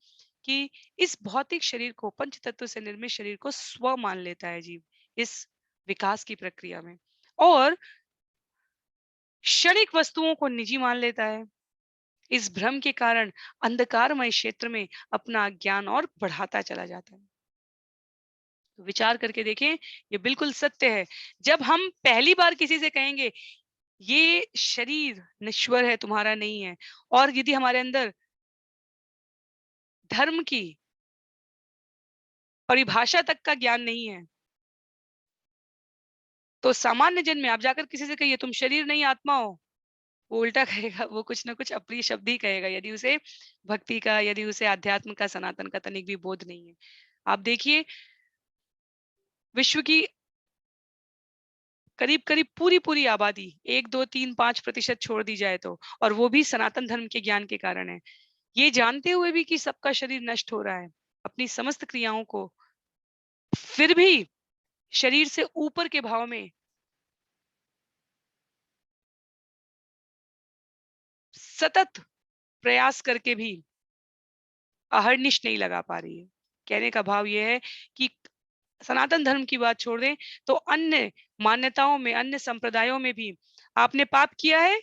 कि इस भौतिक शरीर को, पंच तत्व से निर्मित शरीर को स्व मान लेता है जीव इस विकास की प्रक्रिया में, और क्षणिक वस्तुओं को निजी मान लेता है। इस भ्रम के कारण अंधकारमय क्षेत्र में अपना ज्ञान और बढ़ाता चला जाता है। तो विचार करके देखें, ये बिल्कुल सत्य है। जब हम पहली बार किसी से कहेंगे ये शरीर नश्वर है, तुम्हारा नहीं है, और यदि हमारे अंदर धर्म की परिभाषा तक का ज्ञान नहीं है, तो सामान्य जन में आप जाकर किसी से कहिए तुम शरीर नहीं आत्मा हो, वो उल्टा कहेगा, वो कुछ ना कुछ अप्रिय शब्द ही कहेगा, यदि उसे भक्ति का, यदि उसे अध्यात्म का, सनातन का तनिक भी बोध नहीं है। आप देखिए, विश्व की करीब करीब पूरी पूरी आबादी 1, 2, 3, 5% छोड़ दी जाए तो, और वो भी सनातन धर्म के ज्ञान के कारण है, ये जानते हुए भी कि सबका शरीर नष्ट हो रहा है, अपनी समस्त क्रियाओं को, फिर भी शरीर से ऊपर के भाव में सतत प्रयास करके भी अहर्निश नहीं लगा पा रही है। कहने का भाव ये है कि सनातन धर्म की बात छोड़ दें तो अन्य मान्यताओं में, अन्य संप्रदायों में भी आपने पाप किया है,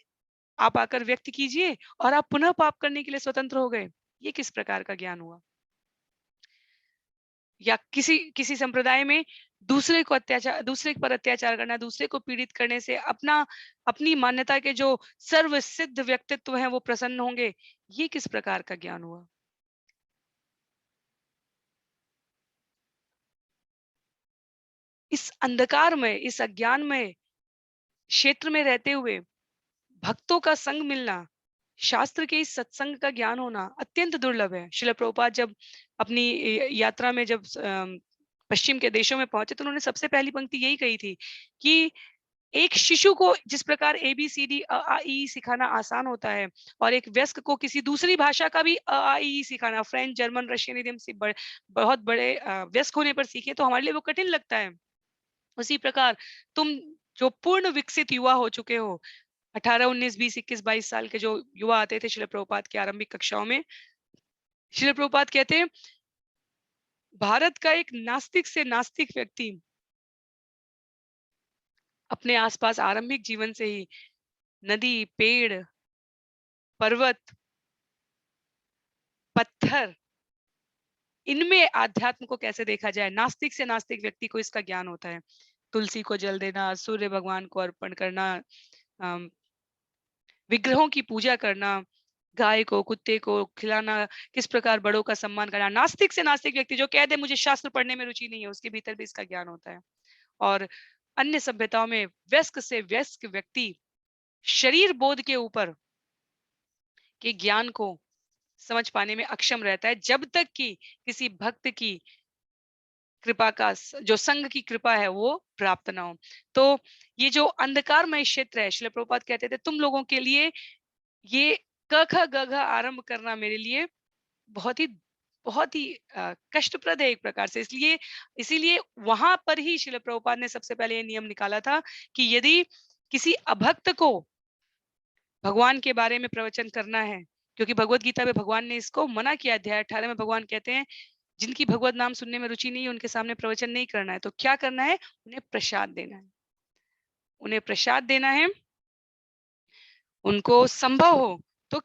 आप आकर व्यक्त कीजिए और आप पुनः पाप करने के लिए स्वतंत्र हो गए। ये किस प्रकार का ज्ञान हुआ? या किसी किसी संप्रदाय में दूसरे पर अत्याचार करना, दूसरे को पीड़ित करने से अपनी मान्यता के जो सर्व सिद्ध व्यक्तित्व हैं वो प्रसन्न होंगे। ये किस प्रकार का ज्ञान हुआ? इस अंधकार में, इस अज्ञान में क्षेत्र में रहते हुए भक्तों का संग मिलना, शास्त्र के इस सत्संग का ज्ञान होना अत्यंत दुर्लभ है। श्रील प्रभुपाद जब अपनी यात्रा में जब पश्चिम के देशों में पहुंचे तो उन्होंने सबसे पहली पंक्ति यही कही थी कि एक शिशु को जिस प्रकार ABCD अ आ इ ई सिखाना आसान होता है, और एक वयस्क को किसी दूसरी भाषा का भी अ आ इ ई सिखाना, फ्रेंच, जर्मन, रशियन यदि हम बहुत बड़े वयस्क होने पर सीखे तो हमारे लिए वो कठिन लगता है। उसी प्रकार तुम जो पूर्ण विकसित युवा हो चुके हो, 18, 19, 20, 21, 22 साल के जो युवा आते थे श्रील प्रभुपाद की आरंभिक कक्षाओं में, श्रील प्रभुपाद कहते हैं भारत का एक नास्तिक से नास्तिक व्यक्ति अपने आसपास आरंभिक जीवन से ही नदी, पेड़, पर्वत, पत्थर, इनमें आध्यात्म को कैसे देखा जाए, नास्तिक से नास्तिक व्यक्ति को इसका ज्ञान होता है। तुलसी को जल देना, सूर्य भगवान को अर्पण करना, अम, विग्रहों की पूजा करना, गाय को, कुत्ते को खिलाना, किस प्रकार बड़ों का सम्मान करना, नास्तिक से नास्तिक व्यक्ति जो कह दे मुझे शास्त्र पढ़ने में रुचि नहीं है, उसके भीतर भी इसका ज्ञान होता है। और अन्य सभ्यताओं में वयस्क से वयस्क व्यक्ति शरीर बोध के ऊपर के ज्ञान को समझ पाने में अक्षम रहता है, जब तक कि किसी भक्त की कृपा का जो संघ की कृपा है वो प्राप्त ना हो। तो ये जो अंधकारमय क्षेत्र है, श्रील प्रभुपाद कहते थे तुम लोगों के लिए ये क ख ग घ आरंभ करना मेरे लिए बहुत ही कष्टप्रद है एक प्रकार से। इसलिए इसीलिए वहां पर ही श्रील प्रभुपाद ने सबसे पहले ये नियम निकाला था कि यदि किसी अभक्त को भगवान के बारे में प्रवचन करना है, क्योंकि भगवत गीता में भगवान ने इसको मना किया, अध्याय 18 में भगवान कहते हैं जिनकी भगवत नाम सुनने में रुचि नहीं है उनके सामने प्रवचन नहीं करना है। तो क्या करना है? उन्हें प्रसाद देना है। उन्हें प्रसाद देना है। उनको संभव हो तो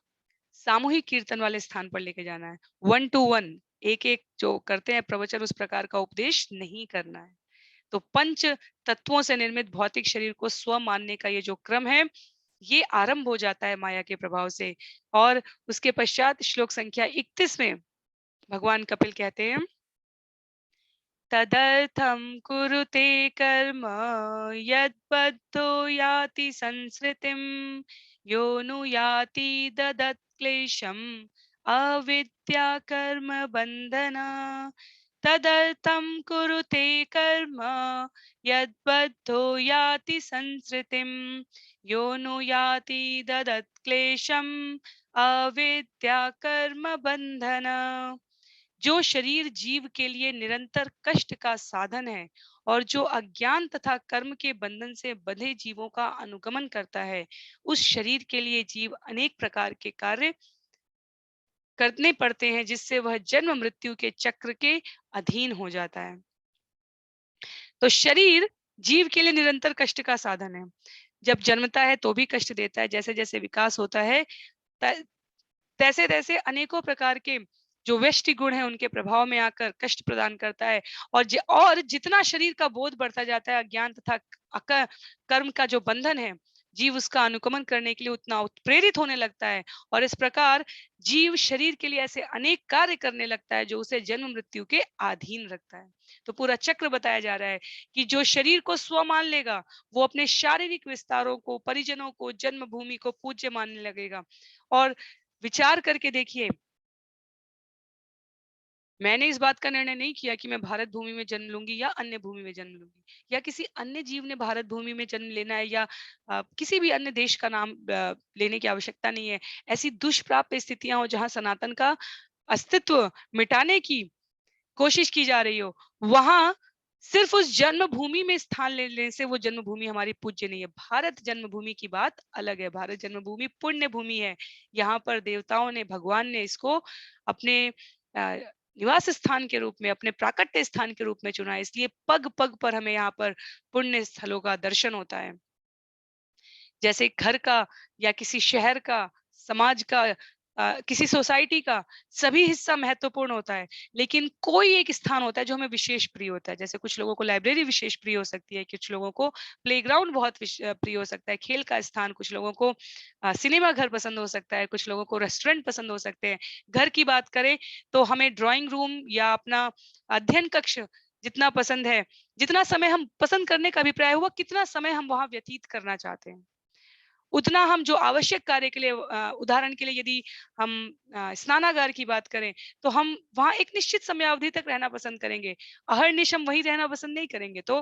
सामूहिक कीर्तन वाले स्थान पर लेके जाना है। 1 to 1 एक एक जो करते हैं प्रवचन उस प्रकार का उपदेश नहीं करना है। तो पंच तत्वों से निर्मित भौतिक शरीर को स्व मानने का ये जो क्रम है, ये आरंभ हो जाता है माया के प्रभाव से। और उसके पश्चात श्लोक संख्या 31 में भगवान कपिल कहते हैं तदर्थं कुरुते कर्म यद्बद्धो याति संसृतिं यो नु याति ददत् क्लेशम् अविद्या कर्म बंधना। तदर्थं कुरुते कर्म यद्बद्धो याति संसृतिं यो नु याति ददत् क्लेशम् अविद्या कर्म बंधना। जो शरीर जीव के लिए निरंतर कष्ट का साधन है और जो अज्ञान तथा कर्म के बंधन से बंधे जीवों का अनुगमन करता है, उस शरीर के लिए जीव अनेक प्रकार के कार्य करने पड़ते हैं, जिससे वह जन्म मृत्यु के चक्र के अधीन हो जाता है। तो शरीर जीव के लिए निरंतर कष्ट का साधन है। जब जन्मता है तो भी कष्ट देता है, जैसे जैसे विकास होता है तैसे तैसे अनेकों प्रकार के जो व्यष्टि गुण है उनके प्रभाव में आकर कष्ट प्रदान करता है। और जितना शरीर का बोध बढ़ता जाता है, अज्ञान तथा कर्म का जो बंधन है, जीव उसका अनुगमन करने के लिए उतना उत्प्रेरित होने लगता है और इस प्रकार जीव शरीर के लिए ऐसे अनेक कार्य करने लगता है जो उसे जन्म मृत्यु के अधीन रखता है। तो पूरा चक्र बताया जा रहा है कि जो शरीर को स्व मान लेगा, वो अपने शारीरिक विस्तारों को, परिजनों को, जन्मभूमि को पूज्य मानने लगेगा। और विचार करके देखिए, मैंने इस बात का निर्णय नहीं किया कि मैं भारत भूमि में जन्म लूंगी या अन्य भूमि में जन्म लूंगी, या किसी अन्य जीव ने भारत भूमि में जन्म लेना है, या किसी भी अन्य देश का नाम लेने की आवश्यकता नहीं है। ऐसी दुष्प्राप्य स्थितियां हो जहां सनातन का अस्तित्व मिटाने की कोशिश की जा रही हो, वहां सिर्फ उस जन्मभूमि में स्थान लेने से वो जन्मभूमि हमारी पूज्य नहीं है। भारत जन्मभूमि की बात अलग है। भारत जन्मभूमि पुण्य भूमि है। यहाँ पर देवताओं ने, भगवान ने इसको अपने निवास स्थान के रूप में, अपने प्राकट्य स्थान के रूप में चुना है। इसलिए पग पग पर हमें यहाँ पर पुण्य स्थलों का दर्शन होता है। जैसे घर का या किसी शहर का, समाज का, किसी सोसाइटी का सभी हिस्सा महत्वपूर्ण होता है, लेकिन कोई एक स्थान होता है जो हमें विशेष प्रिय होता है। जैसे कुछ लोगों को लाइब्रेरी विशेष प्रिय हो सकती है, कुछ लोगों को प्लेग्राउंड बहुत प्रिय हो सकता है, खेल का स्थान, कुछ लोगों को सिनेमा घर पसंद हो सकता है, कुछ लोगों को रेस्टोरेंट पसंद हो सकते हैं। घर की बात करें तो हमें ड्राइंग रूम या अपना अध्ययन कक्ष जितना पसंद है, जितना समय हम पसंद करने का अभिप्राय हुआ, कितना समय हम वहां व्यतीत करना चाहते हैं, उतना हम जो आवश्यक कार्य के लिए, उदाहरण के लिए यदि हम स्नानागार की बात करें, तो हम वहाँ एक निश्चित समयावधि तक रहना पसंद करेंगे। अहर्निश हम वहीं रहना पसंद नहीं करेंगे। तो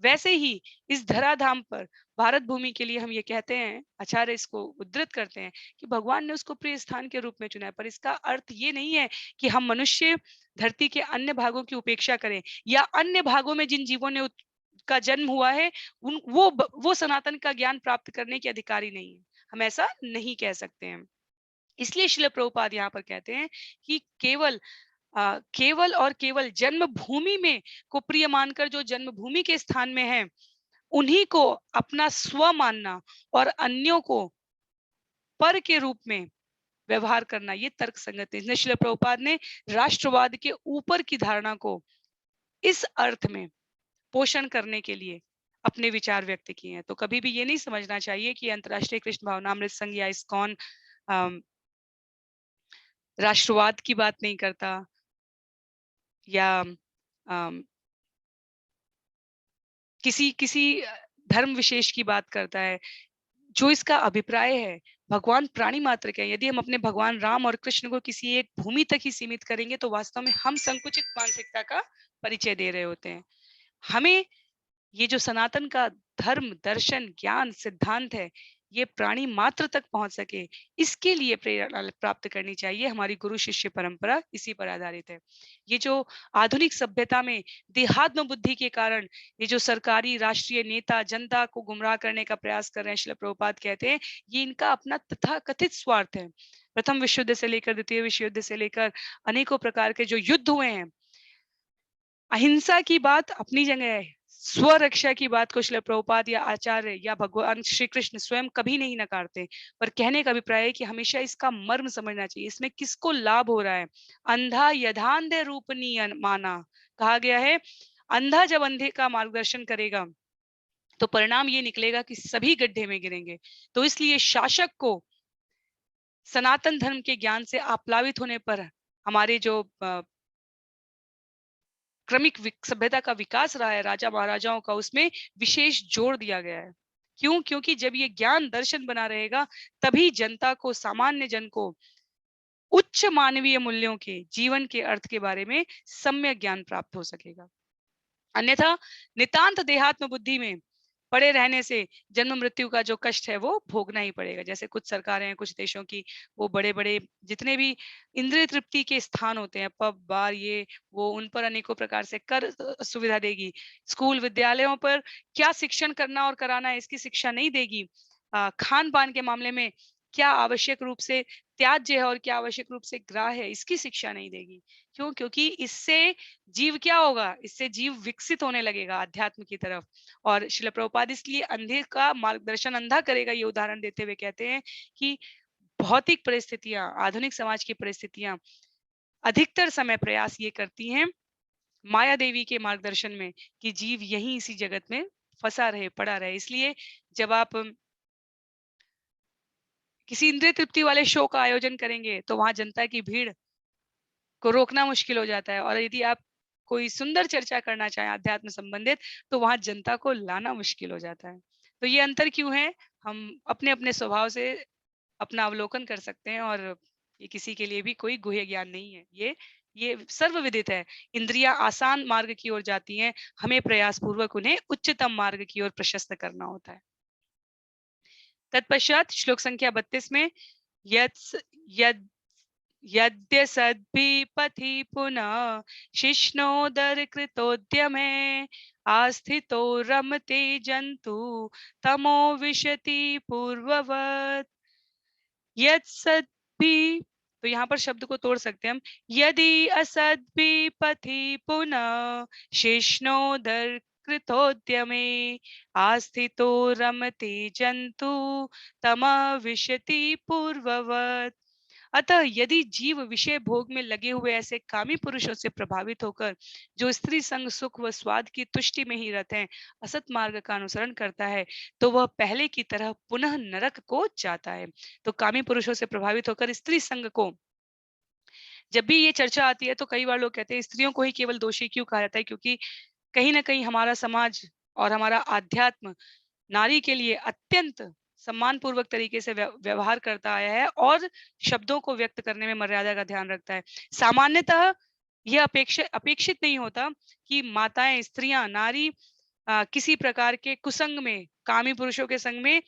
वैसे ही इस धराधाम पर, भारत भूमि के लिए हम ये कहते हैं, आचार्य इसको उद्धृत करते हैं कि भगवान ने उसको प्रिय स्थान के रूप में चुना है। पर इसका अर्थ ये नहीं है कि हम मनुष्य धरती के अन्य भागों की उपेक्षा करें, या अन्य भागों में जिन जीवों ने का जन्म हुआ है वो सनातन का ज्ञान प्राप्त करने के अधिकारी नहीं है। हम ऐसा नहीं कह सकते हैं। इसलिए श्रील प्रभुपाद यहाँ पर कहते हैं कि केवल और केवल जन्मभूमि में को प्रिय मानकर जो जन्मभूमि के स्थान में है, उन्हीं को अपना स्व मानना और अन्यों को पर के रूप में व्यवहार करना, ये तर्क संगत है। श्रील प्रभुपाद ने राष्ट्रवाद के ऊपर की धारणा को इस अर्थ में पोषण करने के लिए अपने विचार व्यक्त किए हैं। तो कभी भी ये नहीं समझना चाहिए कि अंतर्राष्ट्रीय कृष्ण भावनामृत संघ या इस्कॉन राष्ट्रवाद की बात नहीं करता, या किसी किसी धर्म विशेष की बात करता है। जो इसका अभिप्राय है, भगवान प्राणी मात्र के हैं। यदि हम अपने भगवान राम और कृष्ण को किसी एक भूमि तक ही सीमित करेंगे, तो वास्तव में हम संकुचित मानसिकता का परिचय दे रहे होते हैं। हमें ये जो सनातन का धर्म, दर्शन, ज्ञान, सिद्धांत है, ये प्राणी मात्र तक पहुंच सके, इसके लिए प्रेरणा प्राप्त करनी चाहिए। हमारी गुरु शिष्य परंपरा इसी पर आधारित है। ये जो आधुनिक सभ्यता में देहात्म बुद्धि के कारण ये जो सरकारी राष्ट्रीय नेता जनता को गुमराह करने का प्रयास कर रहे हैं, श्रील प्रभुपाद कहते हैं, ये इनका अपना तथाकथित स्वार्थ है। प्रथम विश्व युद्ध से लेकर द्वितीय विश्व युद्ध से लेकर अनेकों प्रकार के जो युद्ध हुए हैं, अहिंसा की बात अपनी जगह है, स्वरक्षा की बात को श्रील प्रभुपाद या आचार्य या भगवान श्री कृष्ण स्वयं कभी नहीं नकारते। पर कहने का अभिप्राय है कि हमेशा इसका मर्म समझना चाहिए, इसमें किसको लाभ हो रहा है। अंधा यथांधे रूपनी माना, कहा गया है, अंधा जब अंधे का मार्गदर्शन करेगा तो परिणाम ये निकलेगा कि सभी गड्ढे में गिरेंगे। तो इसलिए शासक को सनातन धर्म के ज्ञान से आप्लावित होने पर हमारे जो क्रमिक सभ्यता का विकास रहा है राजा महाराजाओं का, उसमें विशेष जोर दिया गया है। क्यों? क्योंकि जब ये ज्ञान दर्शन बना रहेगा, तभी जनता को, सामान्य जन को उच्च मानवीय मूल्यों के, जीवन के अर्थ के बारे में सम्यक ज्ञान प्राप्त हो सकेगा। अन्यथा नितांत देहात्म बुद्धि में पड़े रहने से जन्म मृत्यु का जो कष्ट है वो भोगना ही पड़ेगा। जैसे कुछ सरकारें हैं, कुछ देशों की, वो बड़े-बड़े जितने भी इंद्रिय तृप्ति के स्थान होते हैं, पब, बार, ये वो, उन पर अनेकों प्रकार से कर सुविधा देगी। स्कूल, विद्यालयों पर क्या शिक्षण करना और कराना है, इसकी शिक्षा नहीं देगी। खान-पान के मामले में क्या आवश्यक रूप से त्याज्य है और क्या आवश्यक रूप से ग्राह्य है, इसकी शिक्षा नहीं देगी। क्यों? क्योंकि इससे जीव क्या होगा? इससे जीव विकसित होने लगेगा अध्यात्म की तरफ। और श्रील प्रभुपाद इसलिए अंधे का मार्गदर्शन अंधा करेगा, ये उदाहरण देते हुए कहते हैं कि भौतिक परिस्थितियाँ, आधुनिक समाज की परिस्थितियाँ अधिकतर समय प्रयास ये करती हैं माया देवी के मार्गदर्शन में कि जीव यहीं इसी जगत में फँसा रहे, पड़ा रहे। इसलिए जब आप किसी इंद्रिय तृप्ति वाले शो का आयोजन करेंगे, तो वहाँ जनता की भीड़ को रोकना मुश्किल हो जाता है, और यदि आप कोई सुंदर चर्चा करना चाहें अध्यात्म संबंधित, तो वहाँ जनता को लाना मुश्किल हो जाता है। तो ये अंतर क्यों है? हम अपने-अपने स्वभाव से अपना अवलोकन कर सकते हैं, और ये किसी के लिए भी कोई गुह्य ज्ञान नहीं है। ये सर्वविदित है। इंद्रियाँ आसान मार्ग की ओर जाती हैं, हमें प्रयासपूर्वक उन्हें उच्चतम मार्ग की ओर प्रशस्त करना होता है। तत्पश्चात श्लोक संख्या 32 में यत्स यद यद्यसद्भिः पथि पुनः शिष्णोदरकृतोद्यमे आस्थितो रमते जन्तु तमो विशति पूर्ववत्। यत्सद्भिः, तो यहाँ पर शब्द को तोड़ सकते हैं हम। यदि असद्भिः पथि पुनः शिष्णोदरकृतोद्यमे आस्थितो रमते जन्तु तमः विशति पूर्ववत्। अतः यदि जीव विषय भोग में लगे हुए ऐसे कामी पुरुषों से प्रभावित होकर, जो स्त्री संग सुख व स्वाद की तुष्टि में ही रत हैं, असत मार्ग का अनुसरण करता है, तो वह पहले की तरह पुनः नरक को जाता है। तो कामी पुरुषों से प्रभावित होकर स्त्री संग को जब भी ये चर्चा आती है, तो कई बार लोग कहते हैं स्त्रियों को ही केवल दोषी क्यों कहा जाता है, क्योंकि कहीं ना कहीं हमारा समाज और हमारा आध्यात्म नारी के लिए अत्यंत सम्मानपूर्वक तरीके से व्यवहार करता आया है, और शब्दों को व्यक्त करने में मर्यादा का ध्यान रखता है। सामान्यतः यह अपेक्षित नहीं होता कि माताएं, स्त्रियां, नारी किसी प्रकार के कुसंग में, कामी पुरुषों के संग में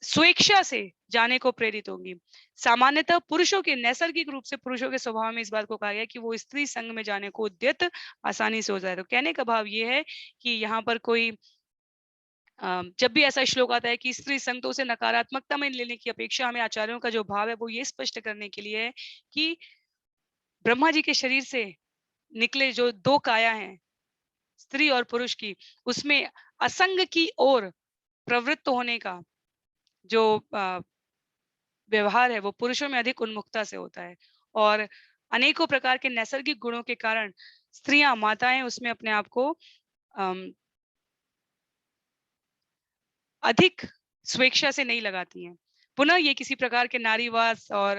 स्वेच्छा से जाने को प्रेरित होंगी। सामान्यतः पुरुषों के नैसर्गिक रूप से पुरुषों के स्वभाव में इस बात को कहा गया है कि वो स्त्री संग में जाने को उद्यत आसानी से हो जाए। तो कहने का भाव ये है कि यहाँ पर कोई जब भी ऐसा श्लोक आता है कि स्त्री संग, तो उसे नकारात्मकता में लेने की अपेक्षा हमें आचार्यों का जो भाव है वो ये स्पष्ट करने के लिए है कि ब्रह्मा जी के शरीर से निकले जो दो काया हैं, स्त्री और पुरुष की, उसमें असंग की ओर प्रवृत्त होने का जो व्यवहार है वो पुरुषों में अधिक उन्मुखता से होता है, और अनेकों प्रकार के नैसर्गिक गुणों के कारण स्त्रियां, माताएं उसमें अपने आप को अम, अधिक स्वेच्छा से नहीं लगाती हैं। पुनः ये किसी प्रकार के नारीवाद और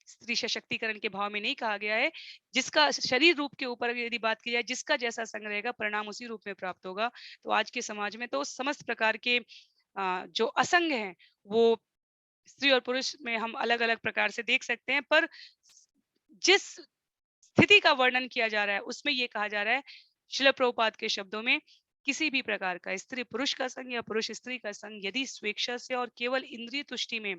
स्त्री सशक्तिकरण के भाव में नहीं कहा गया है। जिसका शरीर रूप के ऊपर यदि बात की जाए, जिसका जैसा संग रहेगा परिणाम उसी रूप में प्राप्त होगा। तो आज के समाज में तो समस्त प्रकार के जो असंग हैं, वो स्त्री और पुरुष में हम अलग-अलग प्रकार से देख सकते हैं, पर जिस स्थिति का वर्णन किया जा रहा है, उसमें ये कहा जा रहा है श्रील प्रभुपाद के शब्दों में, किसी भी प्रकार का स्त्री पुरुष का संग या पुरुष स्त्री का संग यदि स्वेच्छा से और केवल इंद्रिय तुष्टि में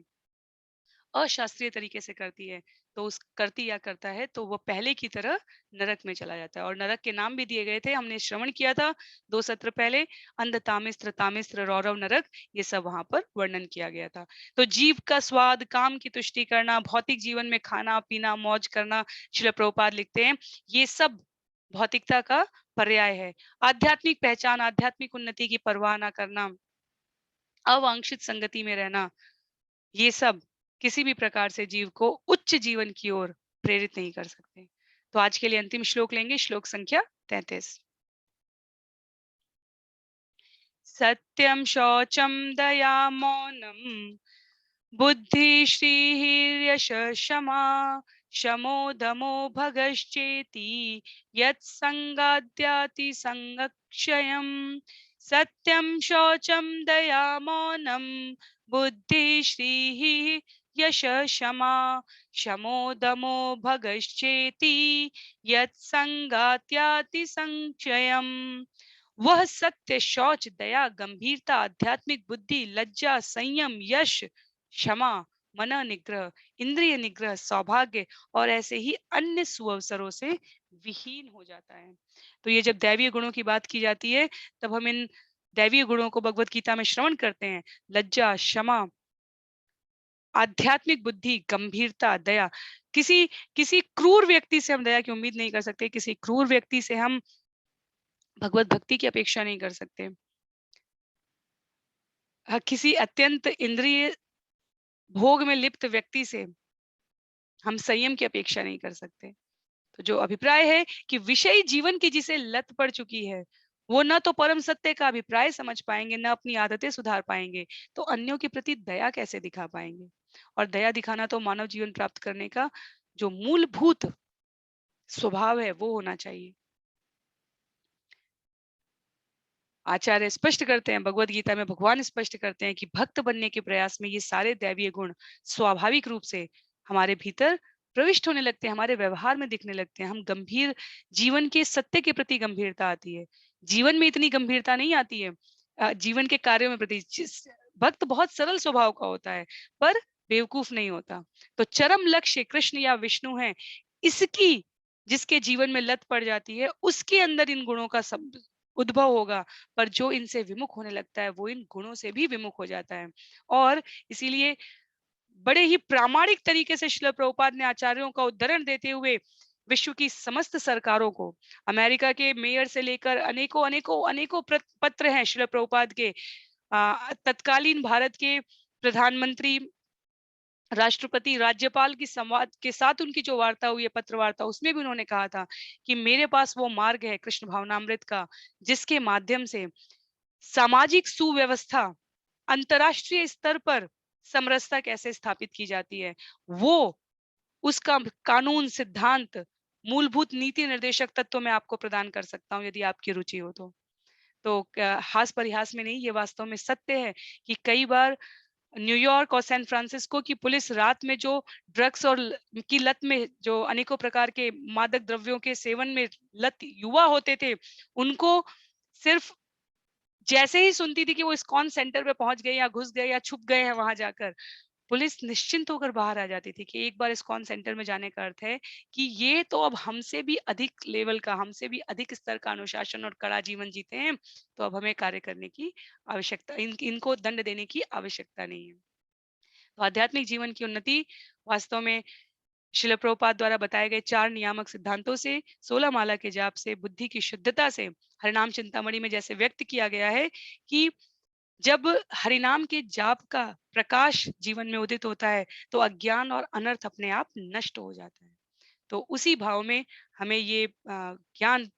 अशास्त्रीय तरीके से करती है, तो उस करती या करता है, तो वो पहले की तरह नरक में चला जाता है। और नरक के नाम भी दिए गए थे, हमने श्रवण किया था 2 सत्र पहले। अंध, तामिस्त्र, तामिस्त्र, रौरव, नरक, ये सब वहां पर वर्णन किया गया था। तो जीव का स्वाद, काम की तुष्टि करना, भौतिक जीवन में खाना पीना, मौज करना, श्रील प्रभुपाद लिखते हैं, ये सब भौतिकता का पर्याय है। आध्यात्मिक पहचान, आध्यात्मिक उन्नति की परवाह ना करना, अवांछित संगति में रहना, ये सब किसी भी प्रकार से जीव को उच्च जीवन की ओर प्रेरित नहीं कर सकते। तो आज के लिए अंतिम श्लोक लेंगे, श्लोक संख्या 33। सत्यम शौचम दया मौनम बुद्धि श्री यश क्षमा शमो दमो भगश्चेति यत्संगाद्याति संगक्षयम्। सत्यम शौचम दया मौनम बुद्धि श्री यश क्षमा शमो दमो भगश्चेति यत्संगात्याति संक्षयम्। वह सत्य, शौच, दया, गंभीरता, आध्यात्मिक बुद्धि, लज्जा, संयम, यश, क्षमा, मन निग्रह, इंद्रिय निग्रह, सौभाग्य और ऐसे ही अन्य सुअवसरों से विहीन हो जाता है। तो ये जब दैवीय गुणों की बात की जाती है, तब हम इन दैवीय गुणों को भगवत गीता में श्रवण करते हैं। लज्जा, क्षमा, आध्यात्मिक बुद्धि, गंभीरता, दया। किसी किसी क्रूर व्यक्ति से हम दया की उम्मीद नहीं कर सकते, किसी क्रूर व्यक्ति से हम भगवत भक्ति की अपेक्षा नहीं कर सकते। किसी अत्यंत इंद्रिय भोग में लिप्त व्यक्ति से हम संयम की अपेक्षा नहीं कर सकते। तो जो अभिप्राय है कि विषयी जीवन की जिसे लत पड़ चुकी है, वो न तो परम सत्य का अभिप्राय समझ पाएंगे, न अपनी आदतें सुधार पाएंगे, तो अन्यों के प्रति दया कैसे दिखा पाएंगे? और दया दिखाना तो मानव जीवन प्राप्त करने का जो मूलभूत स्वभाव है वो होना चाहिए। आचार्य स्पष्ट करते हैं, भगवत गीता में भगवान स्पष्ट करते हैं कि भक्त बनने के प्रयास में ये सारे दैवीय गुण स्वाभाविक रूप से हमारे भीतर प्रविष्ट होने लगते हैं, हमारे व्यवहार में दिखने लगते हैं। हम गंभीर जीवन के सत्य के प्रति गंभीरता आती है। जीवन में इतनी गंभीरता नहीं आती है। जीवन के कार्यों में प्रति भक्त बहुत सरल स्वभाव का होता है, पर बेवकूफ नहीं होता। तो चरम लक्ष्य कृष्ण या विष्णु है, इसकी जिसके जीवन में लत पड़ जाती है, उसके अंदर इन गुणों का उद्भव होगा। पर जो इनसे विमुख होने लगता है, वो इन गुणों से भी विमुख हो जाता है। और इसीलिए बड़े ही प्रामाणिक तरीके से श्रील प्रभुपाद ने आचार्यों का उद्धरण देते हुए विश्व की समस्त सरकारों को, अमेरिका के मेयर से लेकर अनेकों अनेकों अनेकों पत्र हैं श्रील प्रभुपाद के, तत्कालीन भारत के प्रधानमंत्री, राष्ट्रपति, राज्यपाल की संवाद के साथ उनकी जो वार्ता हुई है, पत्र वार्ता, उसमें भी उन्होंने कहा था कि मेरे पास वो मार्ग है कृष्ण भावनामृत का, जिसके माध्यम से सामाजिक सुव्यवस्था, अंतरराष्ट्रीय स्तर पर समरसता कैसे स्थापित की जाती है, वो उसका कानून, सिद्धांत, मूलभूत नीति निर्देशक तत्व मैं आपको प्रदान कर सकता हूँ, यदि आपकी रुचि हो तो। तो हास परिहास में नहीं, ये वास्तव में सत्य है कि कई बार न्यूयॉर्क और सैन फ्रांसिस्को की पुलिस रात में जो ड्रग्स और की लत में, जो अनेकों प्रकार के मादक द्रव्यों के सेवन में लत युवा होते थे, उनको सिर्फ जैसे ही सुनती थी कि वो इस्कॉन सेंटर पे पहुंच गए या घुस गए या छुप गए हैं वहां जाकर, पुलिस निश्चिंत होकर बाहर आ जाती थी कि एक बार इस्कॉन सेंटर में जाने का अर्थ है कि ये तो अब हमसे भी अधिक लेवल का, हमसे भी अधिक स्तर का अनुशासन और कड़ा जीवन जीते हैं, तो अब हमें कार्य करने की आवश्यकता, इनको दंड देने की आवश्यकता नहीं है। तो आध्यात्मिक जीवन की उन्नति वास्तव में शिल प्रभुपाद द्वारा बताए गए 4 नियामक सिद्धांतों से, 16 माला के जाप से, बुद्धि की शुद्धता से, हरिनाम चिंतामणि में जैसे व्यक्त किया गया है कि जब हरिनाम के जाप का प्रकाश जीवन में उदित होता है, तो अज्ञान और अनर्थ अपने आप नष्ट हो जाता है। तो उसी भाव में हमें ये ज्ञान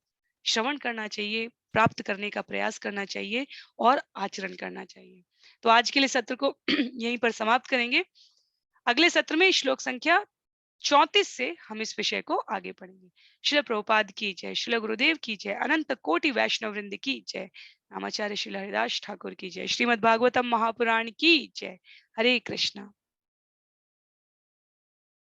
श्रवण करना चाहिए, प्राप्त करने का प्रयास करना चाहिए और आचरण करना चाहिए। तो आज के लिए सत्र को यहीं पर समाप्त करेंगे। अगले सत्र में श्लोक संख्या 34 से हम इस विषय को आगे पढ़ेंगे। श्रील प्रभुपाद की जय, श्रील गुरुदेव की जय, अनंत कोटि वैष्णव वृंद की जय, नामाचार्य श्रील हरिदास ठाकुर की जय, श्रीमद् भागवतम महापुराण की जय। हरे कृष्णा।